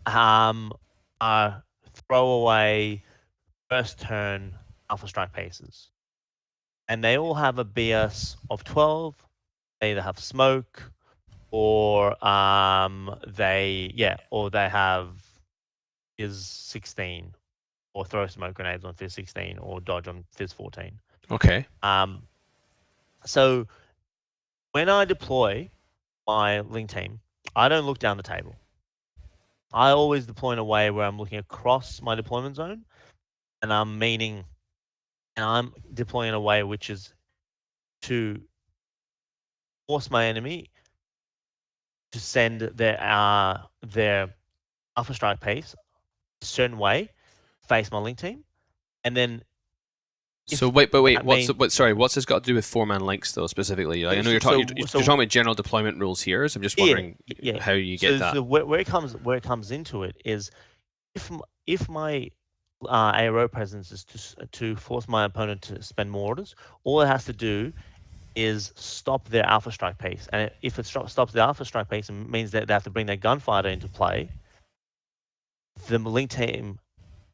are throwaway first turn Alpha Strike pieces, and they all have a BS of 12. They either have smoke or they have Fizz 16 or throw smoke grenades on Fizz 16 or dodge on Fizz 14. Okay. Um, so when I deploy my link team, I don't look down the table. I always deploy in a way where I'm looking across my deployment zone, and I'm deploying in a way which is to force my enemy to send their Alpha Strike piece a certain way, face my link team, and then So if wait, but wait, that means sorry, what's this got to do with four-man links though specifically? Like, I know you're talking about general deployment rules here, so I'm just yeah, wondering yeah. how you get So that. where it comes into it is if my ARO presence is to force my opponent to spend more orders, all it has to do is stop their Alpha Strike piece, and if it stops the Alpha Strike piece, it means that they have to bring their gunfighter into play. The link team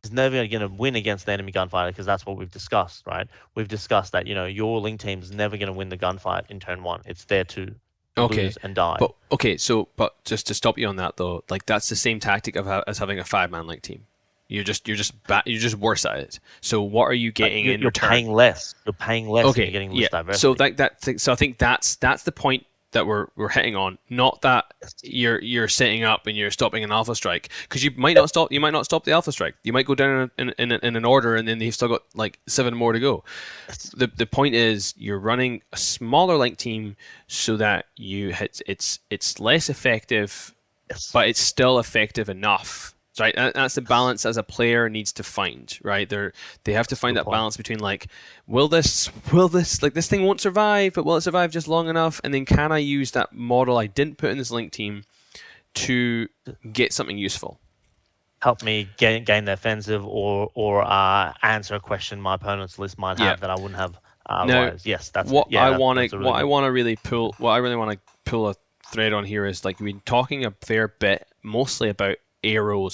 is never going to win against the enemy gunfighter because that's what we've discussed, right? We've discussed that your link team is never going to win the gunfight in turn one. It's there to Okay, lose and die. but okay, so but just to stop you on that though, like that's the same tactic of as having a five-man link team. You're just worse at it. So what are you getting in You're return? paying less. You're paying less and you're Okay, getting yeah. less diversity. So I think that's the point that we're hitting on. Not that Yes. you're setting up and you're stopping an alpha strike because you might not stop the alpha strike. You might go down in an order and then you've still got like seven more to go. Yes. The point is you're running a smaller link team so that it's less effective, Yes. but it's still effective enough. Right, that's the Yes. balance as a player needs to find. Right, they have to find Good that point. balance between like, will this like this thing won't survive, but will it survive just long enough? And then can I use that model I didn't put in this link team to get something useful? Help me gain the offensive or answer a question my opponent's list might Yeah. have that I wouldn't have Now, otherwise. Yes, that's good. Yeah, that's a really good. what I really want to pull a thread on here is like we've been talking a fair bit, mostly about arrow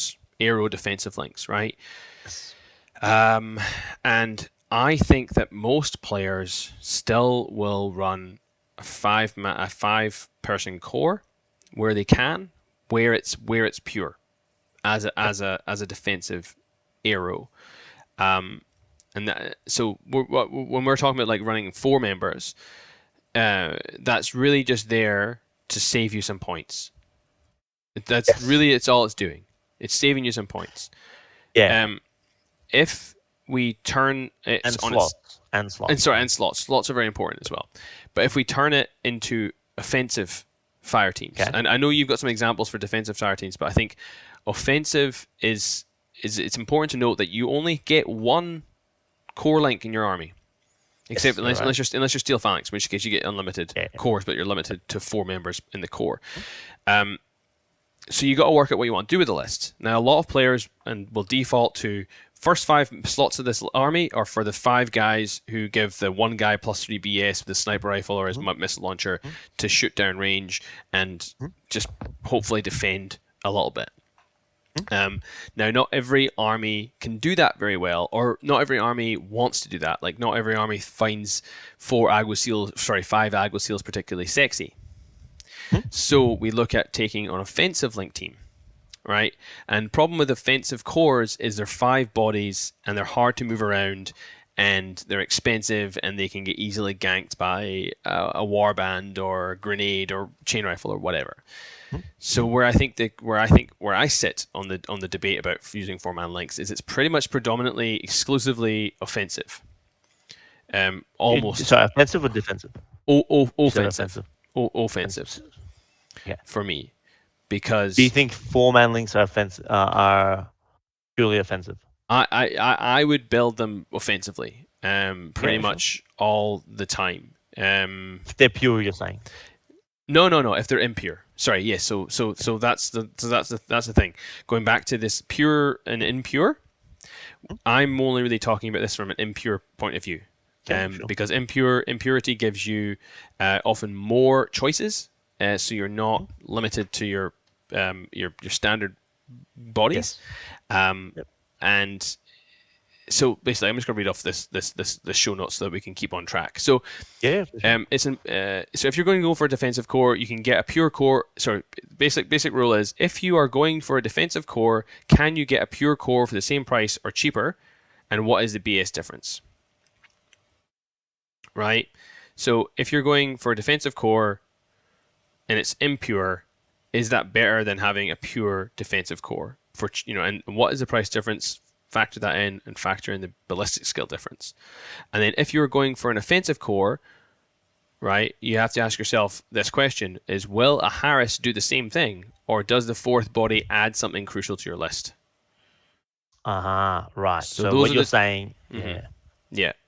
defensive links, right? Yes. Um, and I think that most players still will run a five person core where they can, where it's pure Yep. as a defensive arrow. Um, so when we're talking about like running four members, that's really just there to save you some points. That's Yes. really it's all it's doing. It's saving you some points. Yeah. Um, if we turn it And on its slots. And slots. and slots are very important as well. But if we turn it into offensive fire teams, Okay. and I know you've got some examples for defensive fire teams, but I think offensive is it's important to note that you only get one core link in your army. Except Yes, you're right. unless you're Steel Phalanx, in which case you get unlimited Yeah. cores, but you're limited to 4 members in the core. So you got to work out what you want to do with the list. Now, a lot of players will default to first 5 slots of this army are for the 5 guys who give the 1 guy plus 3 BS with a sniper rifle or his missile launcher to shoot down range and just hopefully defend a little bit. Now, not every army can do that very well, or not every army wants to do that. Like, not every army finds 5 Agro Seals particularly sexy. So we look at taking an offensive link team, right? And problem with offensive cores is they're 5 bodies and they're hard to move around and they're expensive and they can get easily ganked by a warband or a grenade or chain rifle or whatever. So where I sit on the debate about using 4-man links is it's pretty much predominantly exclusively offensive. Almost. Sorry, offensive or defensive? Offensive. Offensive. Yeah. For me, because do you think 4-man links are offensive? Are purely offensive? I would build them offensively, pretty much all the time. If they're pure, you're saying? No. If they're impure, sorry. Yes. So that's the thing. Going back to this pure and impure, I'm only really talking about this from an impure point of view, because impurity gives you often more choices, so you're not limited to your standard bodies, and so basically, I'm just going to read off the show notes so that we can keep on track. So, yeah, sure. So if you're going to go for a defensive core, you can get a pure core. Sorry, basic rule is if you are going for a defensive core, can you get a pure core for the same price or cheaper? And what is the BS difference? Right. So if you're going for a defensive core and it's impure, is that better than having a pure defensive core? And what is the price difference? Factor that in and factor in the ballistic skill difference. And then if you're going for an offensive core, right, you have to ask yourself this question is, will a Harris do the same thing, or does the 4th body add something crucial to your list? Right. So what you're saying, yeah.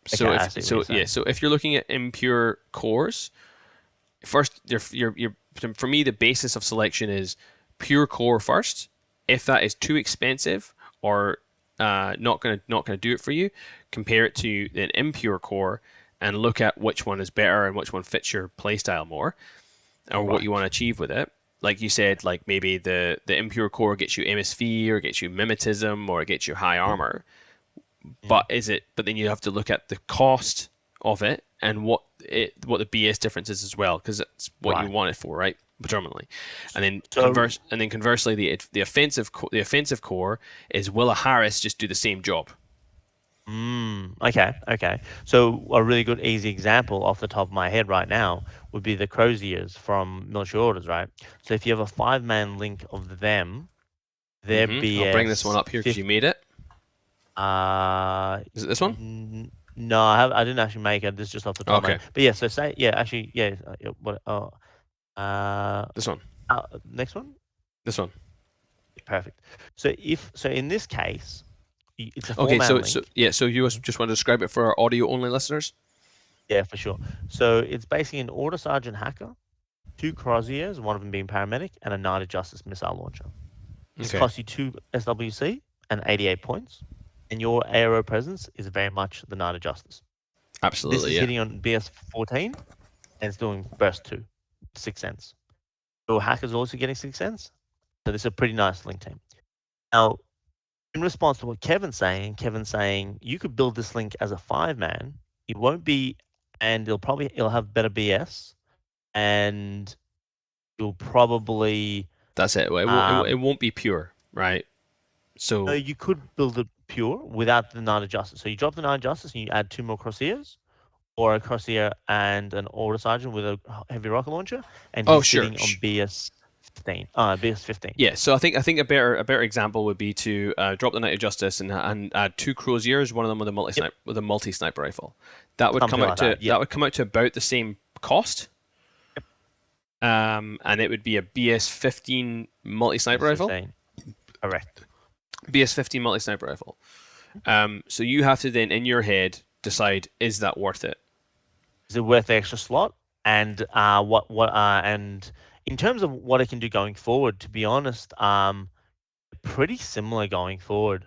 So if you're looking at impure cores, first for me the basis of selection is pure core first. If that is too expensive or not gonna do it for you, compare it to an impure core and look at which one is better and which one fits your playstyle more, or what you want to achieve with it. Like you said, like maybe the impure core gets you MSV or gets you mimetism or it gets you high armor. But then you have to look at the cost of it and what the BS difference is as well, because it's what you want it for, right? Predominantly, and then conversely, the offensive core is, will a Harris just do the same job? Okay. So a really good easy example off the top of my head right now would be the Croziers from Military Orders, right? So if you have a 5-man link of them, their BS. I'll bring this one up here because you made it. Is it this one? No, I didn't actually make it. This is just off the top of my head. But yeah, so this one. Next one. This one. Perfect. So in this case, it's a 4-man link. So you just want to describe it for our audio only listeners? Yeah, for sure. So it's basically an Order Sergeant Hacker, 2 Croziers, one of them being paramedic, and a Knight of Justice missile launcher. This costs you 2 SWC and 88 points, and your aero presence is very much the Knight of Justice. Absolutely. This is hitting on BS 14, and it's doing burst 2, 6 cents. Your Hacker's also getting 6 cents, so this is a pretty nice link team. Now, in response to what Kevin's saying you could build this link as a 5-man. It won't be, and it'll have better BS, and you'll probably. That's it. It won't be pure, right? So no, you could build it pure without the Knight of Justice. So you drop the Knight of Justice and you add 2 more Croziers, or a Crozier and an Order Sergeant with a heavy rocket launcher, and he's sitting on BS 15. BS 15. Yeah, so I think a better example would be to drop the Knight of Justice and add 2 Croziers, one of them with a multi sniper rifle. That would come out to about the same cost. Yep. And it would be a BS 15 multi sniper rifle. Correct. BS 15 multi sniper rifle. So you have to then in your head decide, is that worth it? Is it worth the extra slot? And and in terms of what it can do going forward, to be honest, pretty similar going forward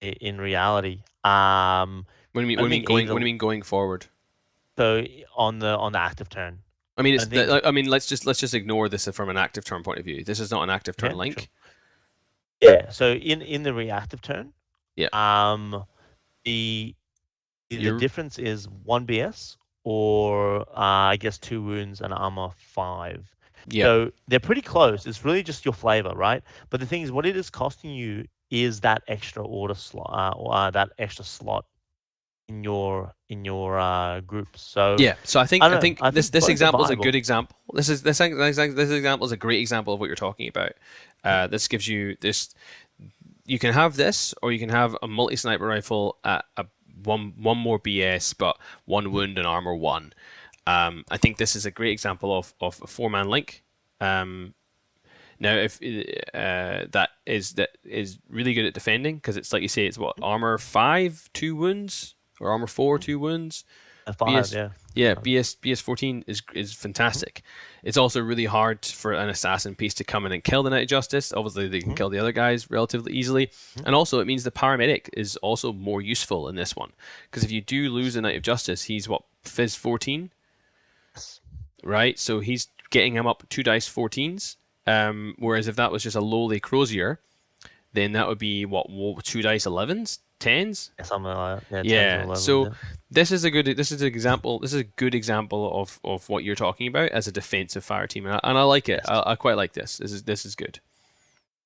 in reality. I When don't you mean think going, either. when you mean going forward? So on the active turn, I mean, I think. let's just ignore this from an active turn point of view. This is not an active turn Yeah, sure. link. Yeah. So in the reactive turn, Yeah, um, the the you're difference is one BS or I guess 2 wounds and armor 5. yeah. So they're pretty close. It's really just your flavor, right? But the thing is, what it is costing you is that extra order slot, that extra slot in your groups. So Yeah, so I I don't know. think I this think this both are example is a good viable. example. This example is a great example of what you're talking about. This gives you this. You can have this, or you can have a multi sniper rifle at a one more BS, but one wound and armor one. I think this is a great example of a 4-man link. Um, Now, if that is really good at defending, because it's like you say, it's what, armor 5 2 wounds, or armor 4 2 wounds. A 5, BS yeah. yeah, BS 14 is fantastic. It's also really hard for an assassin piece to come in and kill the Knight of Justice. Obviously, they can kill the other guys relatively easily, and also it means the paramedic is also more useful in this one, because if you do lose the Knight of Justice, he's what, Fizz 14, right? So he's getting him up 2 dice 14s. Whereas if that was just a lowly Crozier, then that would be what, 2 dice 11s, 10s. Something like that. Yeah, 10s or Yeah. 11s. So Yeah. this is an example. This is a good example of what you're talking about as a defensive fire team, and I like it. Yes. I quite like this. This is good.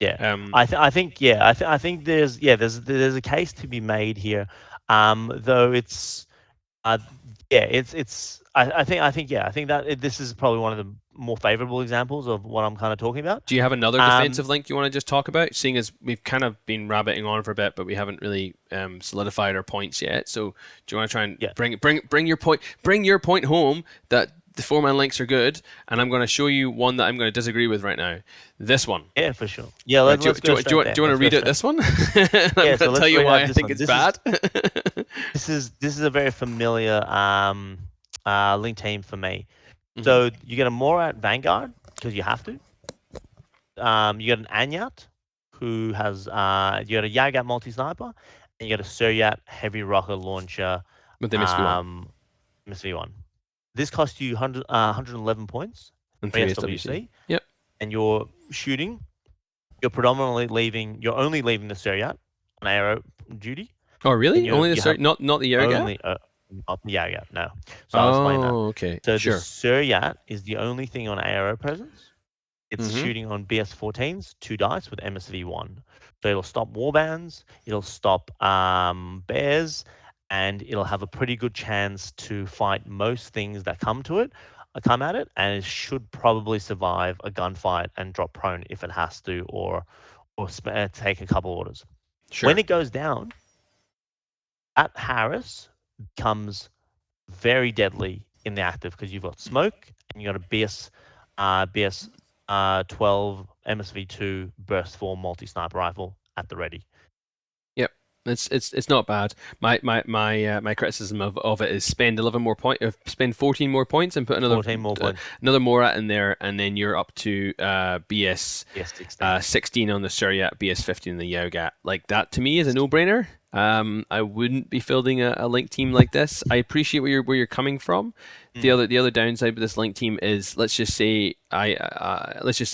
Yeah, Um, I think yeah, I think there's a case to be made here, though it's uh yeah I think yeah I think that this is probably one of the more favorable examples of what I'm kind of talking about. do you have another Um, defensive link you want to just talk about? Seeing as we've kind of been rabbiting on for a bit, but we haven't really solidified our points yet. So do you want to try and yeah, bring your point home that the 4-man links are good, and I'm going to show you one that I'm going to disagree with right now. This one. yeah, for sure. Yeah, Right, let's go straight there. do you want to Let's go read out straight. this one? I'm Yeah, going to so tell let's you read why out I this think one. it's bad. This is a very familiar link team for me. Hmm. So you get a Morat Vanguard because you have to. You got an Anyat who has you got a Yagat multi sniper, and you got a Suryat heavy rocket launcher, With MSV1 um, MSV1. This costs you 111 points, and 3 3 SWC. SWC, Yep. and you're shooting. You're only leaving the Suryat on arrow duty, Oh, and really? Only the you have not the Yoga? only not the Yagat. No, so I'll explain that. Oh, okay. So the Sure. Suryat is the only thing on arrow presence. It's Hmm. shooting on BS14s, 2 dice with MSV1. So it'll stop warbands, it'll stop bears, and it'll have a pretty good chance to fight most things that come at it, and it should probably survive a gunfight and drop prone if it has to, or take a couple orders. When Sure. it goes down, that Harris becomes very deadly in the active because you've got smoke and you got a BS 12 MSV2 burst 4 multi sniper rifle at the ready. Yep. It's not bad. My criticism of it is spend 14 more points and put 14 more points. another Morat in there, and then you're up to BS Yes, 16. 16 on the Suryat, BS 15 on the Yogat. Like, that to me is a no-brainer. I wouldn't be fielding a link team like this. I appreciate where you're coming from. The other downside with this link team is, let's just say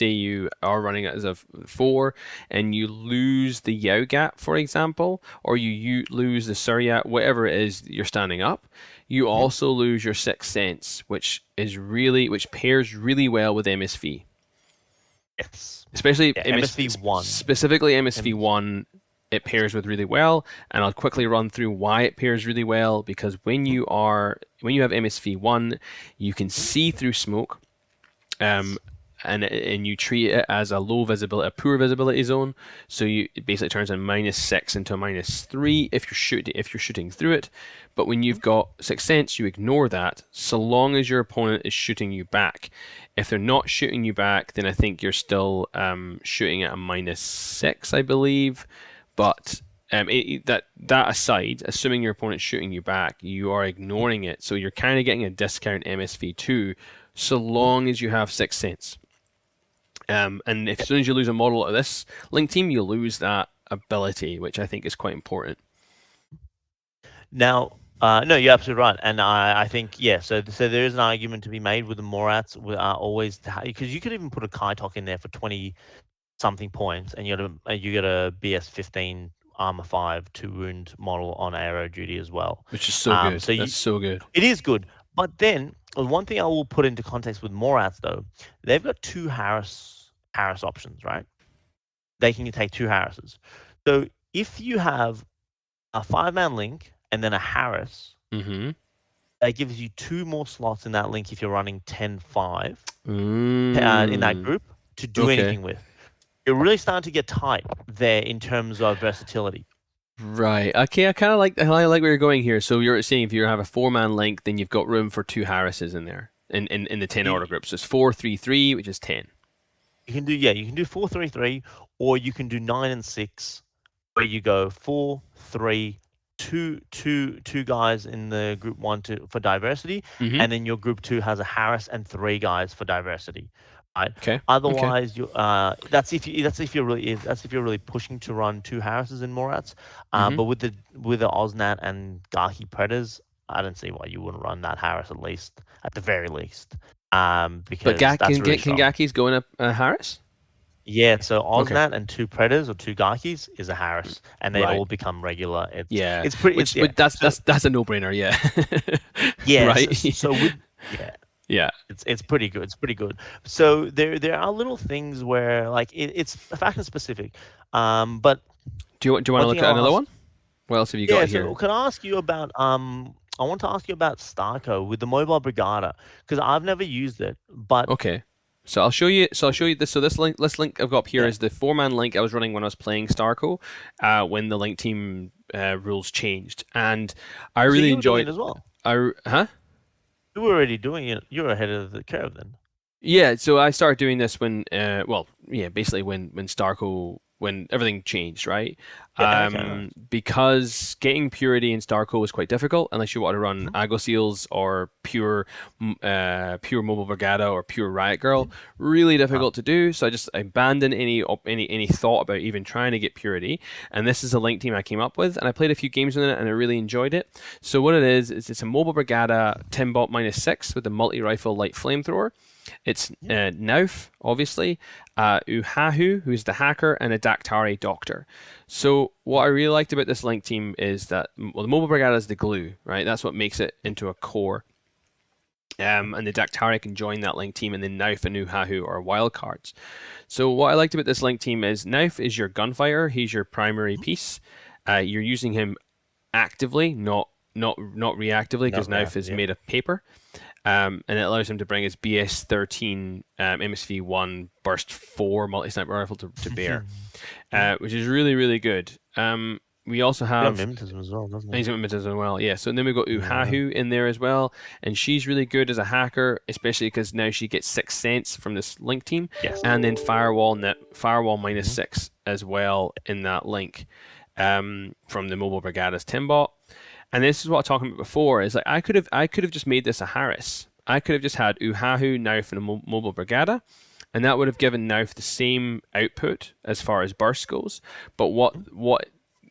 you are running it as a 4 and you lose the Yogat, for example, or you lose the Suryat, whatever it is you're standing up. You also lose your Sixth Sense, which pairs really well with MSV. Yes. Especially Yeah, MSV1. specifically MSV1, it pairs with really well, and I'll quickly run through why it pairs really well. Because when you have MSV1, you can see through smoke, and you treat it as a a poor visibility zone. So it basically turns a -6 into a -3 if you're shooting through it. But when you've got Sixth Sense, you ignore that so long as your opponent is shooting you back. If they're not shooting you back, then I think you're still shooting at a -6, I believe. But that aside, assuming your opponent's shooting you back, you are ignoring it, so you're kind of getting a discount MSV2, so long as you have Sixth Sense. And if as soon as you lose a model of this link team, you lose that ability, which I think is quite important. Now, no, you're absolutely right, and I think yeah. So there is an argument to be made with the Morats. Always because you could even put a Kaitok in there for 20 something points, and you get a BS 15 armor 5 2 wound model on arrow duty as well. Which is so good. So That's so good. it is good, but then one thing I will put into context with Morats though, they've got two Harris options, right? They can take two Harrises. So if you have a 5-man link and then a Harris, Mm-hmm. that gives you 2 more slots in that link if you're running 10-5 in that group to do anything with. You're really starting to get tight there in terms of versatility. Right. Okay. I kind of like where you're going here. So you're saying if you have a 4-man link, then you've got room for 2 Harrises in there in the 10 order groups. So it's 4-3-3, which is 10. You can do 4-3-3, or you can do 9 and 6, where you go 4-3. Two guys in the group 1 for diversity, Mm-hmm. and then your group 2 has a Harris and 3 guys for diversity. Right. Okay. Otherwise, you that's if you're really pushing to run 2 Harrises in Morats. Mm-hmm. But with the Osnat and Garki Predators, I don't see why you wouldn't run that Harris at the very least. Because But that's really can strong. Gaki's go in a Harris? Yeah, so Osnat Okay. and 2 Predators or 2 Garkis is a Harris, and they Right. all become regular. Yeah. It's pretty. But that's a no-brainer. Yeah. Yeah. Right. So with yeah. Yeah. It's pretty good. It's pretty good. So there are little things where like it's faction specific. But Do you want to one look thing at I'll another ask, one? What else have you yeah. got So here? can I ask you about I want to ask you about Starco with the Mobile Brigada because I've never used it, but Okay. So I'll show you. So I'll show you this. So this link I've got up here yeah. is the 4-man link I was running when I was playing Starco, when the link team rules changed, and I So really you were doing enjoyed. it as well. Huh? You were already doing it. You're ahead of the curve then. Yeah. So I started doing this when, basically when Starco, when everything changed, right? Yeah. Okay. Nice. Because getting purity in Starco was quite difficult unless you want to run Mhm. Ago Seals or pure Mobile Brigada or pure Riot Girl. Mhm. Really Right. difficult to do. So I just abandoned any thought about even trying to get purity. And this is a link team I came up with, and I played a few games with it, and I really enjoyed it. So what it is it's a Mobile Brigada Timbot -6 with a multi-rifle light flamethrower. It's Nauf, obviously, Uhahu, who's the hacker, and a Daktari doctor. So what I really liked about this link team is that the Mobile Brigada is the glue, right? That's what makes it into a core. And the Daktari can join that link team, and then Nauf and Uhahu are wild cards. So what I liked about this link team is Nauf is your gunfighter. He's your primary piece. You're using him actively, not reactively, because Nauf is made of paper. And it allows him to bring his BS13 MSV1 Burst 4 multi-sniper rifle to bear, which is really, really good. We also have... Mimetism as well, doesn't He's it? got mimetism as well, yeah. So then we've got Uhahu in there as well, and she's really good as a hacker, especially because now she gets 6th Sense from this link team, Yes. and then Firewall -6 as well in that link from the Mobile Brigada's Timbot. And this is what I was talking about before, is like I could have just made this a Harris. I could have just had Uhahu, Nauf, and a Mobile Brigada, and that would have given Nauf the same output as far as burst goes. But what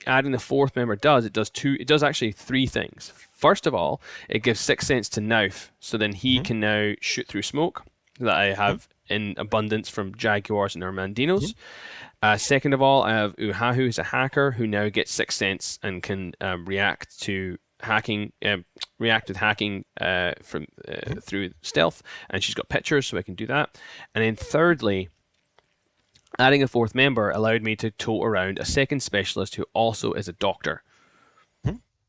adding the 4th member does, it does actually 3 things. First of all, it gives 6th Sense to Nauf, so then he can now shoot through smoke that I have in abundance from Jaguars and Armandinos. Second of all, I have Uhahu, who's a hacker who now gets 6th Sense and can react with hacking through stealth, and she's got pictures, so I can do that. And then thirdly, adding a 4th member allowed me to tote around a 2nd specialist who also is a doctor.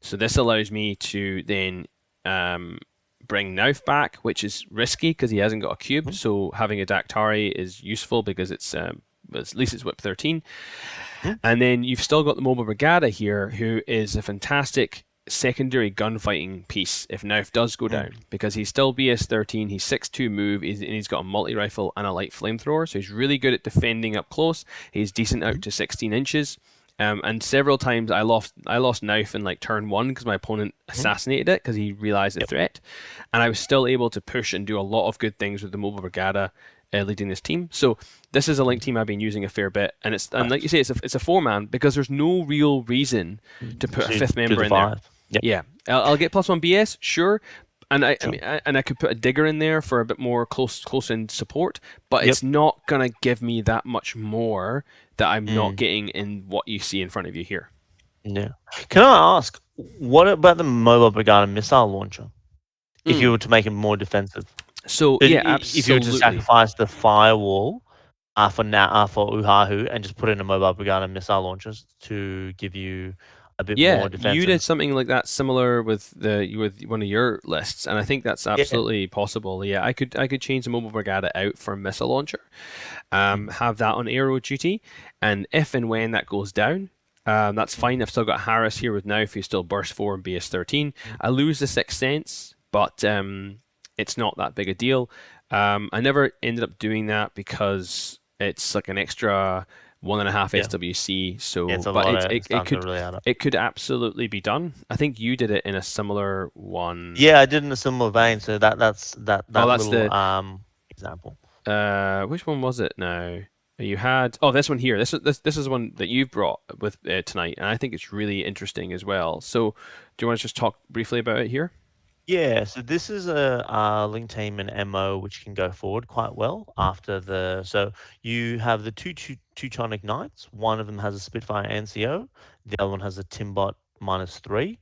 So this allows me to then bring Nauf back, which is risky because he hasn't got a cube. So having a Daktari is useful because it's at least it's whip 13. And then you've still got the Mobile Brigada here, who is a fantastic secondary gunfighting piece if Nauf does go down, because he's still BS 13, he's 6'2 move, and he's got a multi-rifle and a light flamethrower, so he's really good at defending up close. He's decent out to 16 inches, And several times I lost knife in like turn one because my opponent Mhm. assassinated it because he realized the Yep. threat, and I was still able to push and do a lot of good things with the mobile brigada leading this team. So this is a link Mhm. team I've been using a fair bit, and like you Nice. say, it's a 4 man because there's no real reason to put a To fifth do member the in there. 5. Yep. Yeah, I'll get plus one BS, sure, and I Sure. mean, and I could put a digger in there for a bit more close in support, but Yep. it's not gonna give me that much more that I'm not Mm. getting in what you see in front of you here. Yeah. Can I ask, what about the mobile brigada missile launcher? If you Mm. were to make it more defensive, So yeah, if you were to absolutely. sacrifice the firewall for now for Uhahu and just put in a mobile brigada missile launchers to give you a bit Yeah, more you did defensive. something like that similar with one of your lists, and I think that's Yeah. absolutely possible. Yeah, I could change the mobile brigada out for a missile launcher, Mhm. have that on aero duty, and if and when that goes down, that's fine. I've still got Harris here with now if you still burst 4 and BS 13. Mhm. I lose the sixth sense, but it's not that big a deal. I never ended up doing that because it's like an extra 1.5 Yeah. SWC. Yeah, it's So, a but lot it, of it, it's it time to could really add up. it could absolutely be done. I think you did it in a similar one. Yeah, I did in a similar vein. So that's Oh, that that's little the example. which one was it now? You had this one here. This is one that you've brought with tonight, and I think it's really interesting as well. So, do you want to just talk briefly about it here? Yeah, so this is a link team and MO which can go forward quite well after the. So you have the Teutonic Knights. One of them has a Spitfire NCO. The other one has a Timbot -3.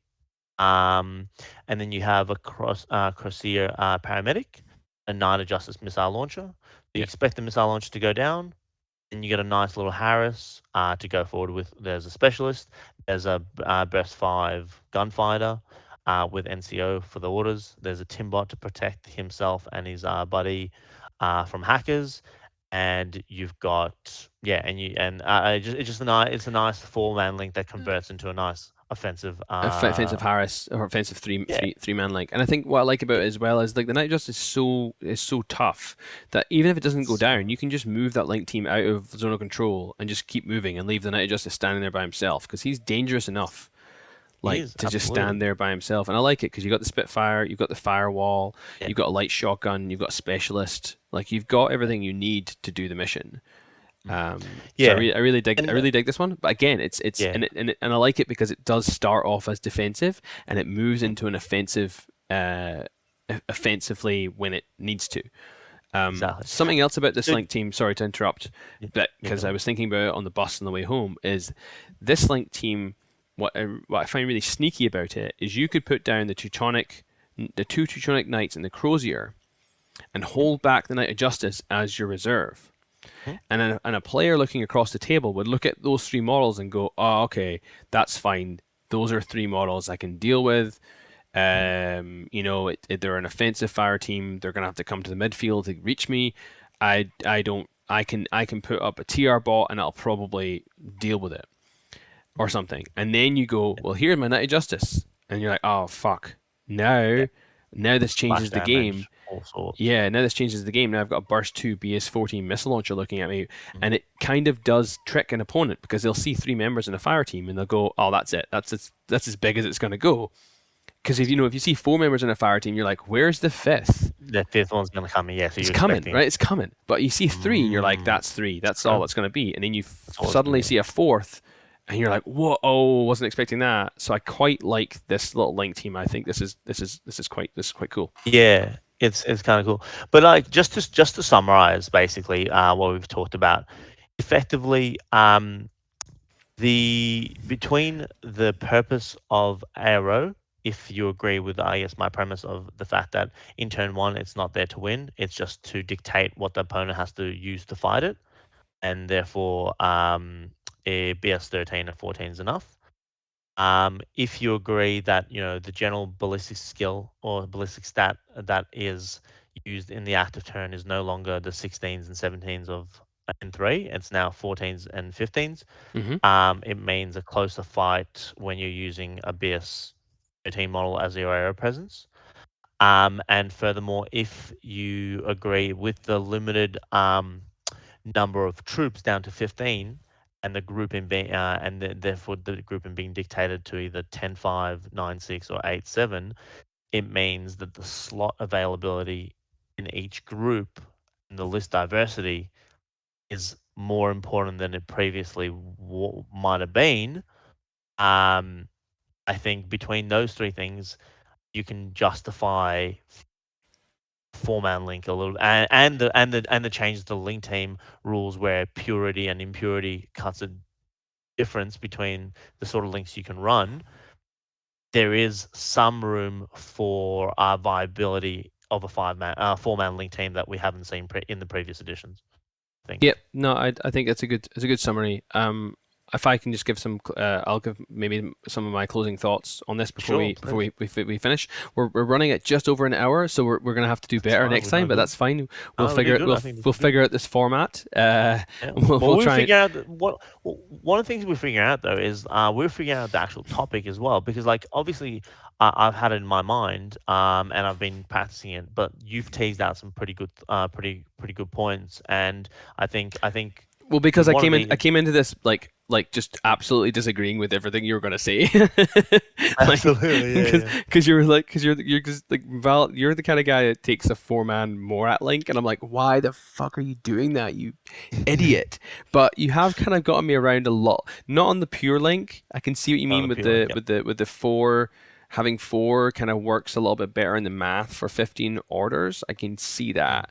Um, and then you have a Crosier paramedic, a Knight of Justice missile launcher. You Yeah, expect the missile launcher to go down, and you get a nice little Harris to go forward with. There's a specialist. There's a Burst 5 gunfighter with NCO for the orders. There's a Timbot to protect himself and his buddy from hackers. And you've got it's just it's a nice 4 man link that converts into a nice offensive. offensive Harris or offensive three Yeah, three three man link. And I think what I like about yeah, it as well is like the Night Justice is so tough that even if it doesn't go so down, you can just move that link team out of zone of control and just keep moving and leave the Night Justice standing there by himself because he's dangerous enough he like is to just stand absolutely. there by himself. And I like it because you got the Spitfire, you've got the firewall, Yeah. you've got a light shotgun, you've got a specialist. Like you've got everything you need to do the mission. Mm. So Yeah, I and really dig this one. But again, it's yeah, and I like it because it does start off as defensive and it moves mm, into an offensively when it needs to. exactly. Something else about this So Link team, sorry to interrupt, yeah, but yeah, because I was thinking about it on the bus on the way home, is this Link team. What I find really sneaky about it is you could put down the two Teutonic Knights and the Crozier, and mhm, hold back the Knight of Justice as your reserve. mhm, And a player looking across the table would look at those three models and go, "Oh, okay, that's fine. Those are three models I can deal with. mhm, They're an offensive fire team. They're gonna have to come to the midfield to reach me. I don't. I can put up a TR bot and I'll probably deal with it or mhm. something." And then you go, "Well, here's my Knight of Justice," and you're like, "Oh fuck, Yeah, now this splash changes the game." damage, all sorts. Yeah, now this changes the game. Now I've got a Burst 2 BS 14 missile launcher looking at me, Mhm, and it kind of does trick an opponent because they'll see three members in a fire team and they'll go, "Oh, that's it. That's as big as it's going to go." Because if you see four members in a fire team, you're like, "Where's the fifth?" the fifth one's gonna come in. Yeah, so It's you're coming, expecting. right? It's coming. But you see three, and you're like, Mm, "That's three. that's That's all true. it's going to be." And then you That's all it's gonna suddenly be. see a fourth, and you're like, "Whoa! Oh, wasn't expecting that." So I quite like this little link team. I think this is quite cool. Yeah, it's kind of cool. But like just to summarize, basically, what we've talked about, effectively, the between the purpose of arrow, if you agree with, I guess, my premise of the fact that in turn one it's not there to win, it's just to dictate what the opponent has to use to fight it, and therefore a BS 13 or 14 is enough. If you agree that the general ballistic skill or ballistic stat that is used in the active turn is no longer the 16s and 17s of N3, it's now 14s and 15s. Hmm. It means a closer fight when you're using a BS 13 model as your aero presence. And furthermore, if you agree with the limited number of troops down to 15, and the grouping being therefore the grouping being dictated to either 10-5, 9-6, or 8-7, it means that the slot availability in each group and the list diversity is more important than it previously might have been. Um, I think between those three things, you can justify four-man link a little, and the change to the link team rules where purity and impurity cuts a difference between the sort of links you can run. There is some room for viability of a four-man link team that we haven't seen in the previous editions, I think. Yep. No, I think it's a good summary. If I can just give I'll give maybe some of my closing thoughts on this before Sure, we before please. we finish. We're running at just over an hour, so we're gonna have to do That's better fine. next We're time, doing but good. that's fine. We'll No, we're figure doing it. good. I think this We'll is good. figure out this format. Yeah. We'll, Well, we'll we try and figure out one of the things we figure out though is we're figuring out the actual topic as well, because like obviously I've had it in my mind and I've been practicing it, but you've teased out some pretty good pretty good points, and I think Well, with because one of I these. came into this like just absolutely disagreeing with everything you were gonna say, like Absolutely, yeah, yeah. because you're just like Val, you're the kind of guy that takes a four-man Morat link, and I'm like, why the fuck are you doing that, you idiot? But you have kind of gotten me around a lot, not on the pure link. I can see what you On mean the with pure, the yep. four. Having four kind of works a little bit better in the math for 15 orders. I can see Mm, that.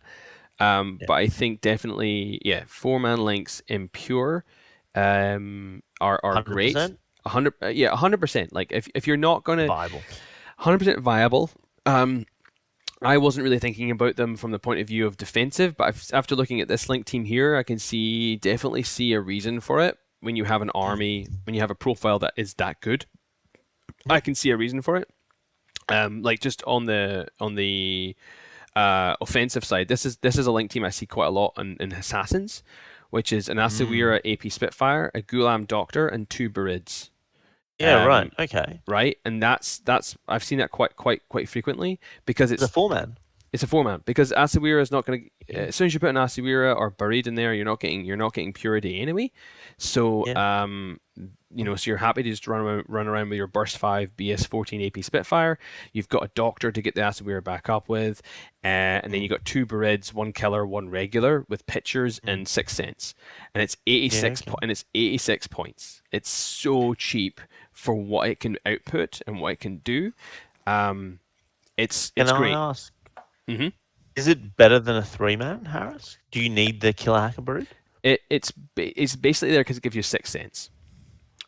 yeah. But I think definitely, yeah, four-man links in pure are great. 100% 100%. Like if you're not gonna viable. 100% viable. I wasn't really thinking about them from the point of view of defensive, but after looking at this link team here, I can definitely see a reason for it. When you have an army, Mm. when you have a profile that is that good, I Yep. can see a reason for it. Like just on the offensive side, this is a link team I see quite a lot in Assassins, which is an Mm. Asawira AP Spitfire, a Gulam Doctor, and two Barids. Yeah, right. Um, Okay. right, and that's I've seen that quite frequently because It's a four man. it's a four man because Asawira is not going to. Yeah. As soon as you put an Asawira or Buried in there, you're not getting purity anyway. So Yeah. so you're happy to just run around with your Burst 5 BS 14 AP Spitfire. You've got a Doctor to get the Asawira back up with, and then you Mm. got two Barids, one killer, one regular with pitchers Mm. and 6 cents, and it's Yeah. 86 Okay. and it's 86 points. It's so cheap for what it can output and what it can do. Um, Can it's I great. ask, hmm is it better than a three man, Harris? Do you need the killer hacker brood? It's basically there because it gives you 6 cents,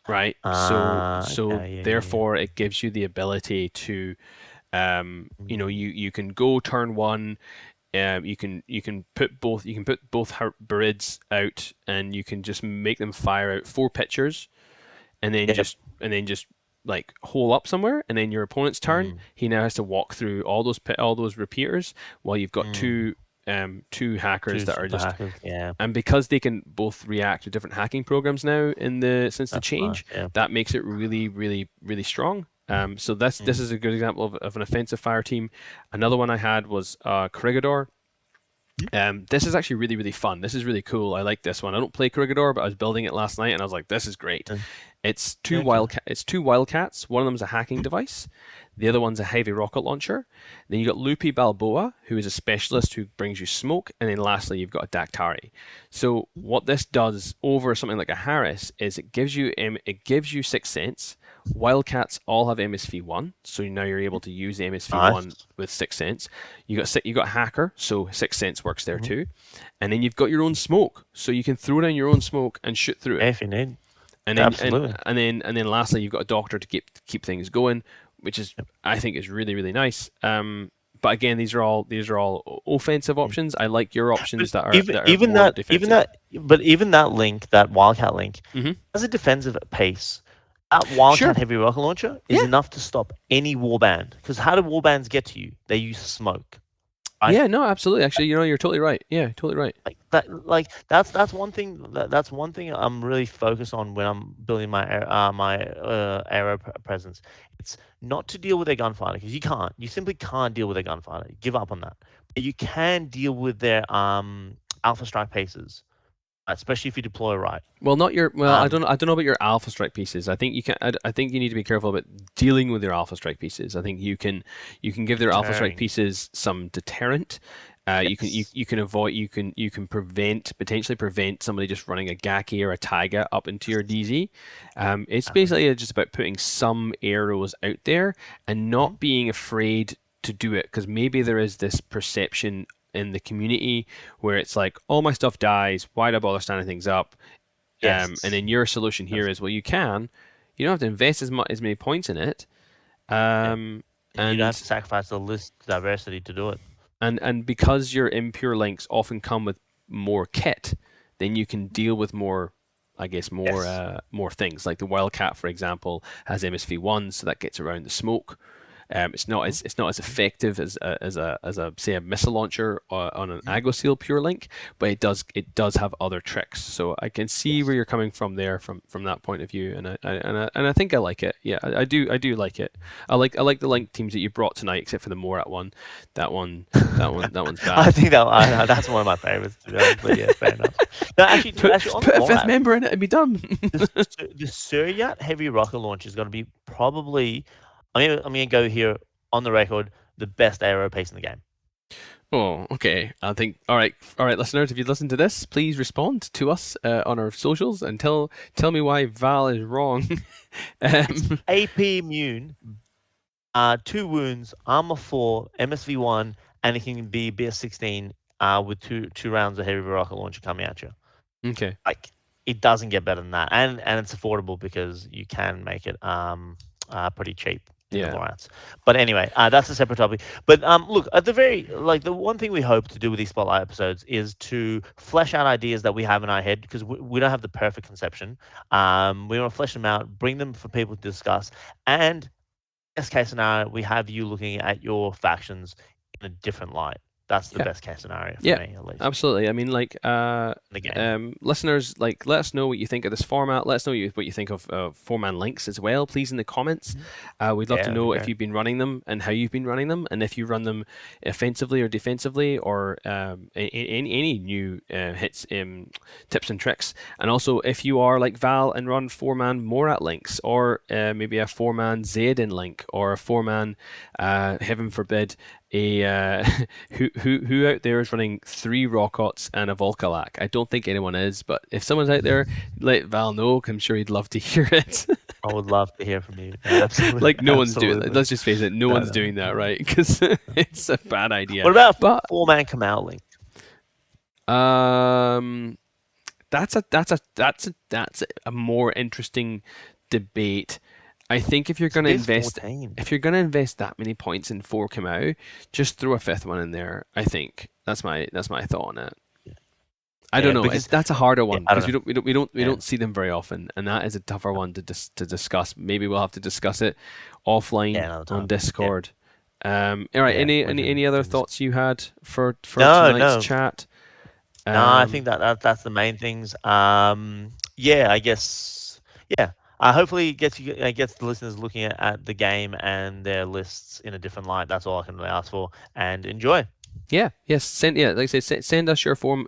right? So Okay. Yeah. Yeah. Yeah. therefore it gives you the ability to Mm. you can go turn one. You can put both Barids out, and you can just make them fire out four pitchers, and then Yep. just like hole up somewhere, and then your opponent's turn, Mm. he now has to walk through all those repeaters while you've got Mm. two hackers Two that are super just, hackers. Yeah. and because they can both react to different hacking programs now since the That's nice. change, Yeah. that makes it really really strong. So this Mm. is a good example of an offensive fire team. Another one I had was Corregidor. Yep. This is actually really really fun. This is really cool. I like this one. I don't play Corregidor, but I was building it last night and I was like, this is great. Uh, Okay. It's two wildcats. One of them's a hacking device. The other one's a heavy rocket launcher. Then you got Loopy Balboa, who is a specialist who brings you smoke, and then lastly you've got a Dactari. So what this does over something like a Harris is it gives you 6 cents. Wildcats all have MSV one, so now you're able to use the MSV Nice. one with 6 cents. You got hacker, so 6 cents works there Mhm. too, and then you've got your own smoke, so you can throw down your own smoke and shoot through it. If you need. And then and Absolutely. and then lastly, you've got a doctor to keep things going, which is Yep. I think is really really nice. But again, these are all offensive Mm. options. I like your But options that are even that are even more that even defensive. that but even that link, that wildcat link, hmm as a defensive pace, that wildcat Sure. heavy rocket launcher is Yeah. enough to stop any warband. Because how do warbands get to you? They use smoke, right? Yeah. No. Absolutely. Actually, you're totally right. Yeah. Totally right. That's one thing. That's one thing I'm really focused on when I'm building my aero presence. It's not to deal with their gunfighter, because you can't. You simply can't deal with their gunfighter. Give up on that. But you can deal with their alpha strike paces. especially if you deploy right. Well, not your. Well, Um, I don't know about your Alpha Strike pieces. I think you can. I think you need to be careful about dealing with your Alpha Strike pieces. I think you can give their Alpha Strike Deterring. pieces some deterrent. Yes. You can avoid you can potentially prevent somebody just running a Gaki or a Taiga up into your DZ. It's Exactly. basically just about putting some arrows out there and Mhm. not being afraid to do it, because maybe there is this perception in the community where it's like, all my stuff dies, why do I bother standing things up? And Yes. then your solution here Yes. is, well, you don't have to invest as many points in it, Yeah. um, You don't have and to sacrifice the list diversity to do it. because your impure links often come with more kit, then you can deal with more, I guess, Yes. more things. Like the Wildcat, for example, has MSV1, so that gets around the smoke. Mhm. It's not as Mhm. effective as a say a missile launcher on an Mhm. Agosil Pure Link, but it does have other tricks. So I can see where Yes. you're coming from there, from that point of view, and I think I like it. Yeah, I do like it. I like the link teams that you brought tonight, except for the Morat one. That one that one's I bad. think that's one of my favorites, to be honest. But yeah, fair enough. No, actually, on the Put a fifth Morat, member in it and be done. the Suryat heavy rocket launch is going to be probably. I'm gonna go here on the record, the best aero piece in the game. Oh, okay. I think all right, listeners. If you listen to this, please respond to us on our socials and tell me why Val is wrong. It's um, AP immune, 2 wounds, armor 4, MSV1, and it can be BS16 with two rounds of heavy rocket launcher coming at you. okay. Like, it doesn't get better than that, and it's affordable because you can make it pretty cheap in the Yeah. Morats. But anyway, that's a separate topic. But look, at the very like the one thing we hope to do with these spotlight episodes is to flesh out ideas that we have in our head, because we don't have the perfect conception. We want to flesh them out, bring them for people to discuss, and best case scenario, we have you looking at your factions in a different light. That's the Yeah. best case scenario for Yeah, me, at least, absolutely. I mean, like, in the game. listeners, like, let us know what you think of this format. Let us know what you think of four-man links as well, please, in the comments. Mhm. We'd love Yeah, to that'd be know if great. you've been running them and how you've been running them, and if you run them offensively or defensively, or any new hits, tips and tricks. And also, if you are like Val and run four-man Morat links, or maybe a four-man Zayden link, or a four-man, heaven forbid, a who out there is running 3 Rockhots and a Volkalak? I don't think anyone is, but if someone's out there, let Val know. 'Cause I'm sure he'd love to hear it. I would love to hear from you. Absolutely, Like, no one's doing that. absolutely. Let's just face it, no No, one's no, doing that, no. right? Because No. it's a bad idea. What about But four-man Kamau link? um, that's a more interesting debate. I think It's BS14. if you're gonna invest that many points in 4 Kamau, just throw a fifth one in there. I think that's my thought on it. I don't Yeah, know. because That's a harder yeah, one I don't because know. we Yeah, don't see them very often, and that is a tougher one to discuss. Maybe we'll have to discuss it offline yeah, another on time. Yeah, Discord. All right. yeah, we Any other can discuss. thoughts you had for No, tonight's no, chat? no. I Um, think that's the main things. Yeah, I guess. Yeah. Hopefully, it gets the listeners looking at the game and their lists in a different light. That's all I can really ask for. And enjoy. yeah. Yes. Like I said, send us your 4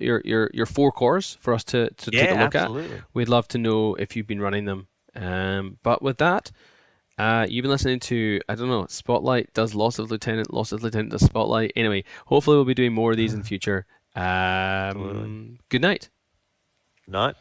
cores for us to take a Yeah, look at. absolutely. We'd love to know if you've been running them. But with that, you've been listening to, I don't know, Spotlight does Loss of Lieutenant does Spotlight. Anyway, hopefully we'll be doing more of these in future. Absolutely. Good night. Night.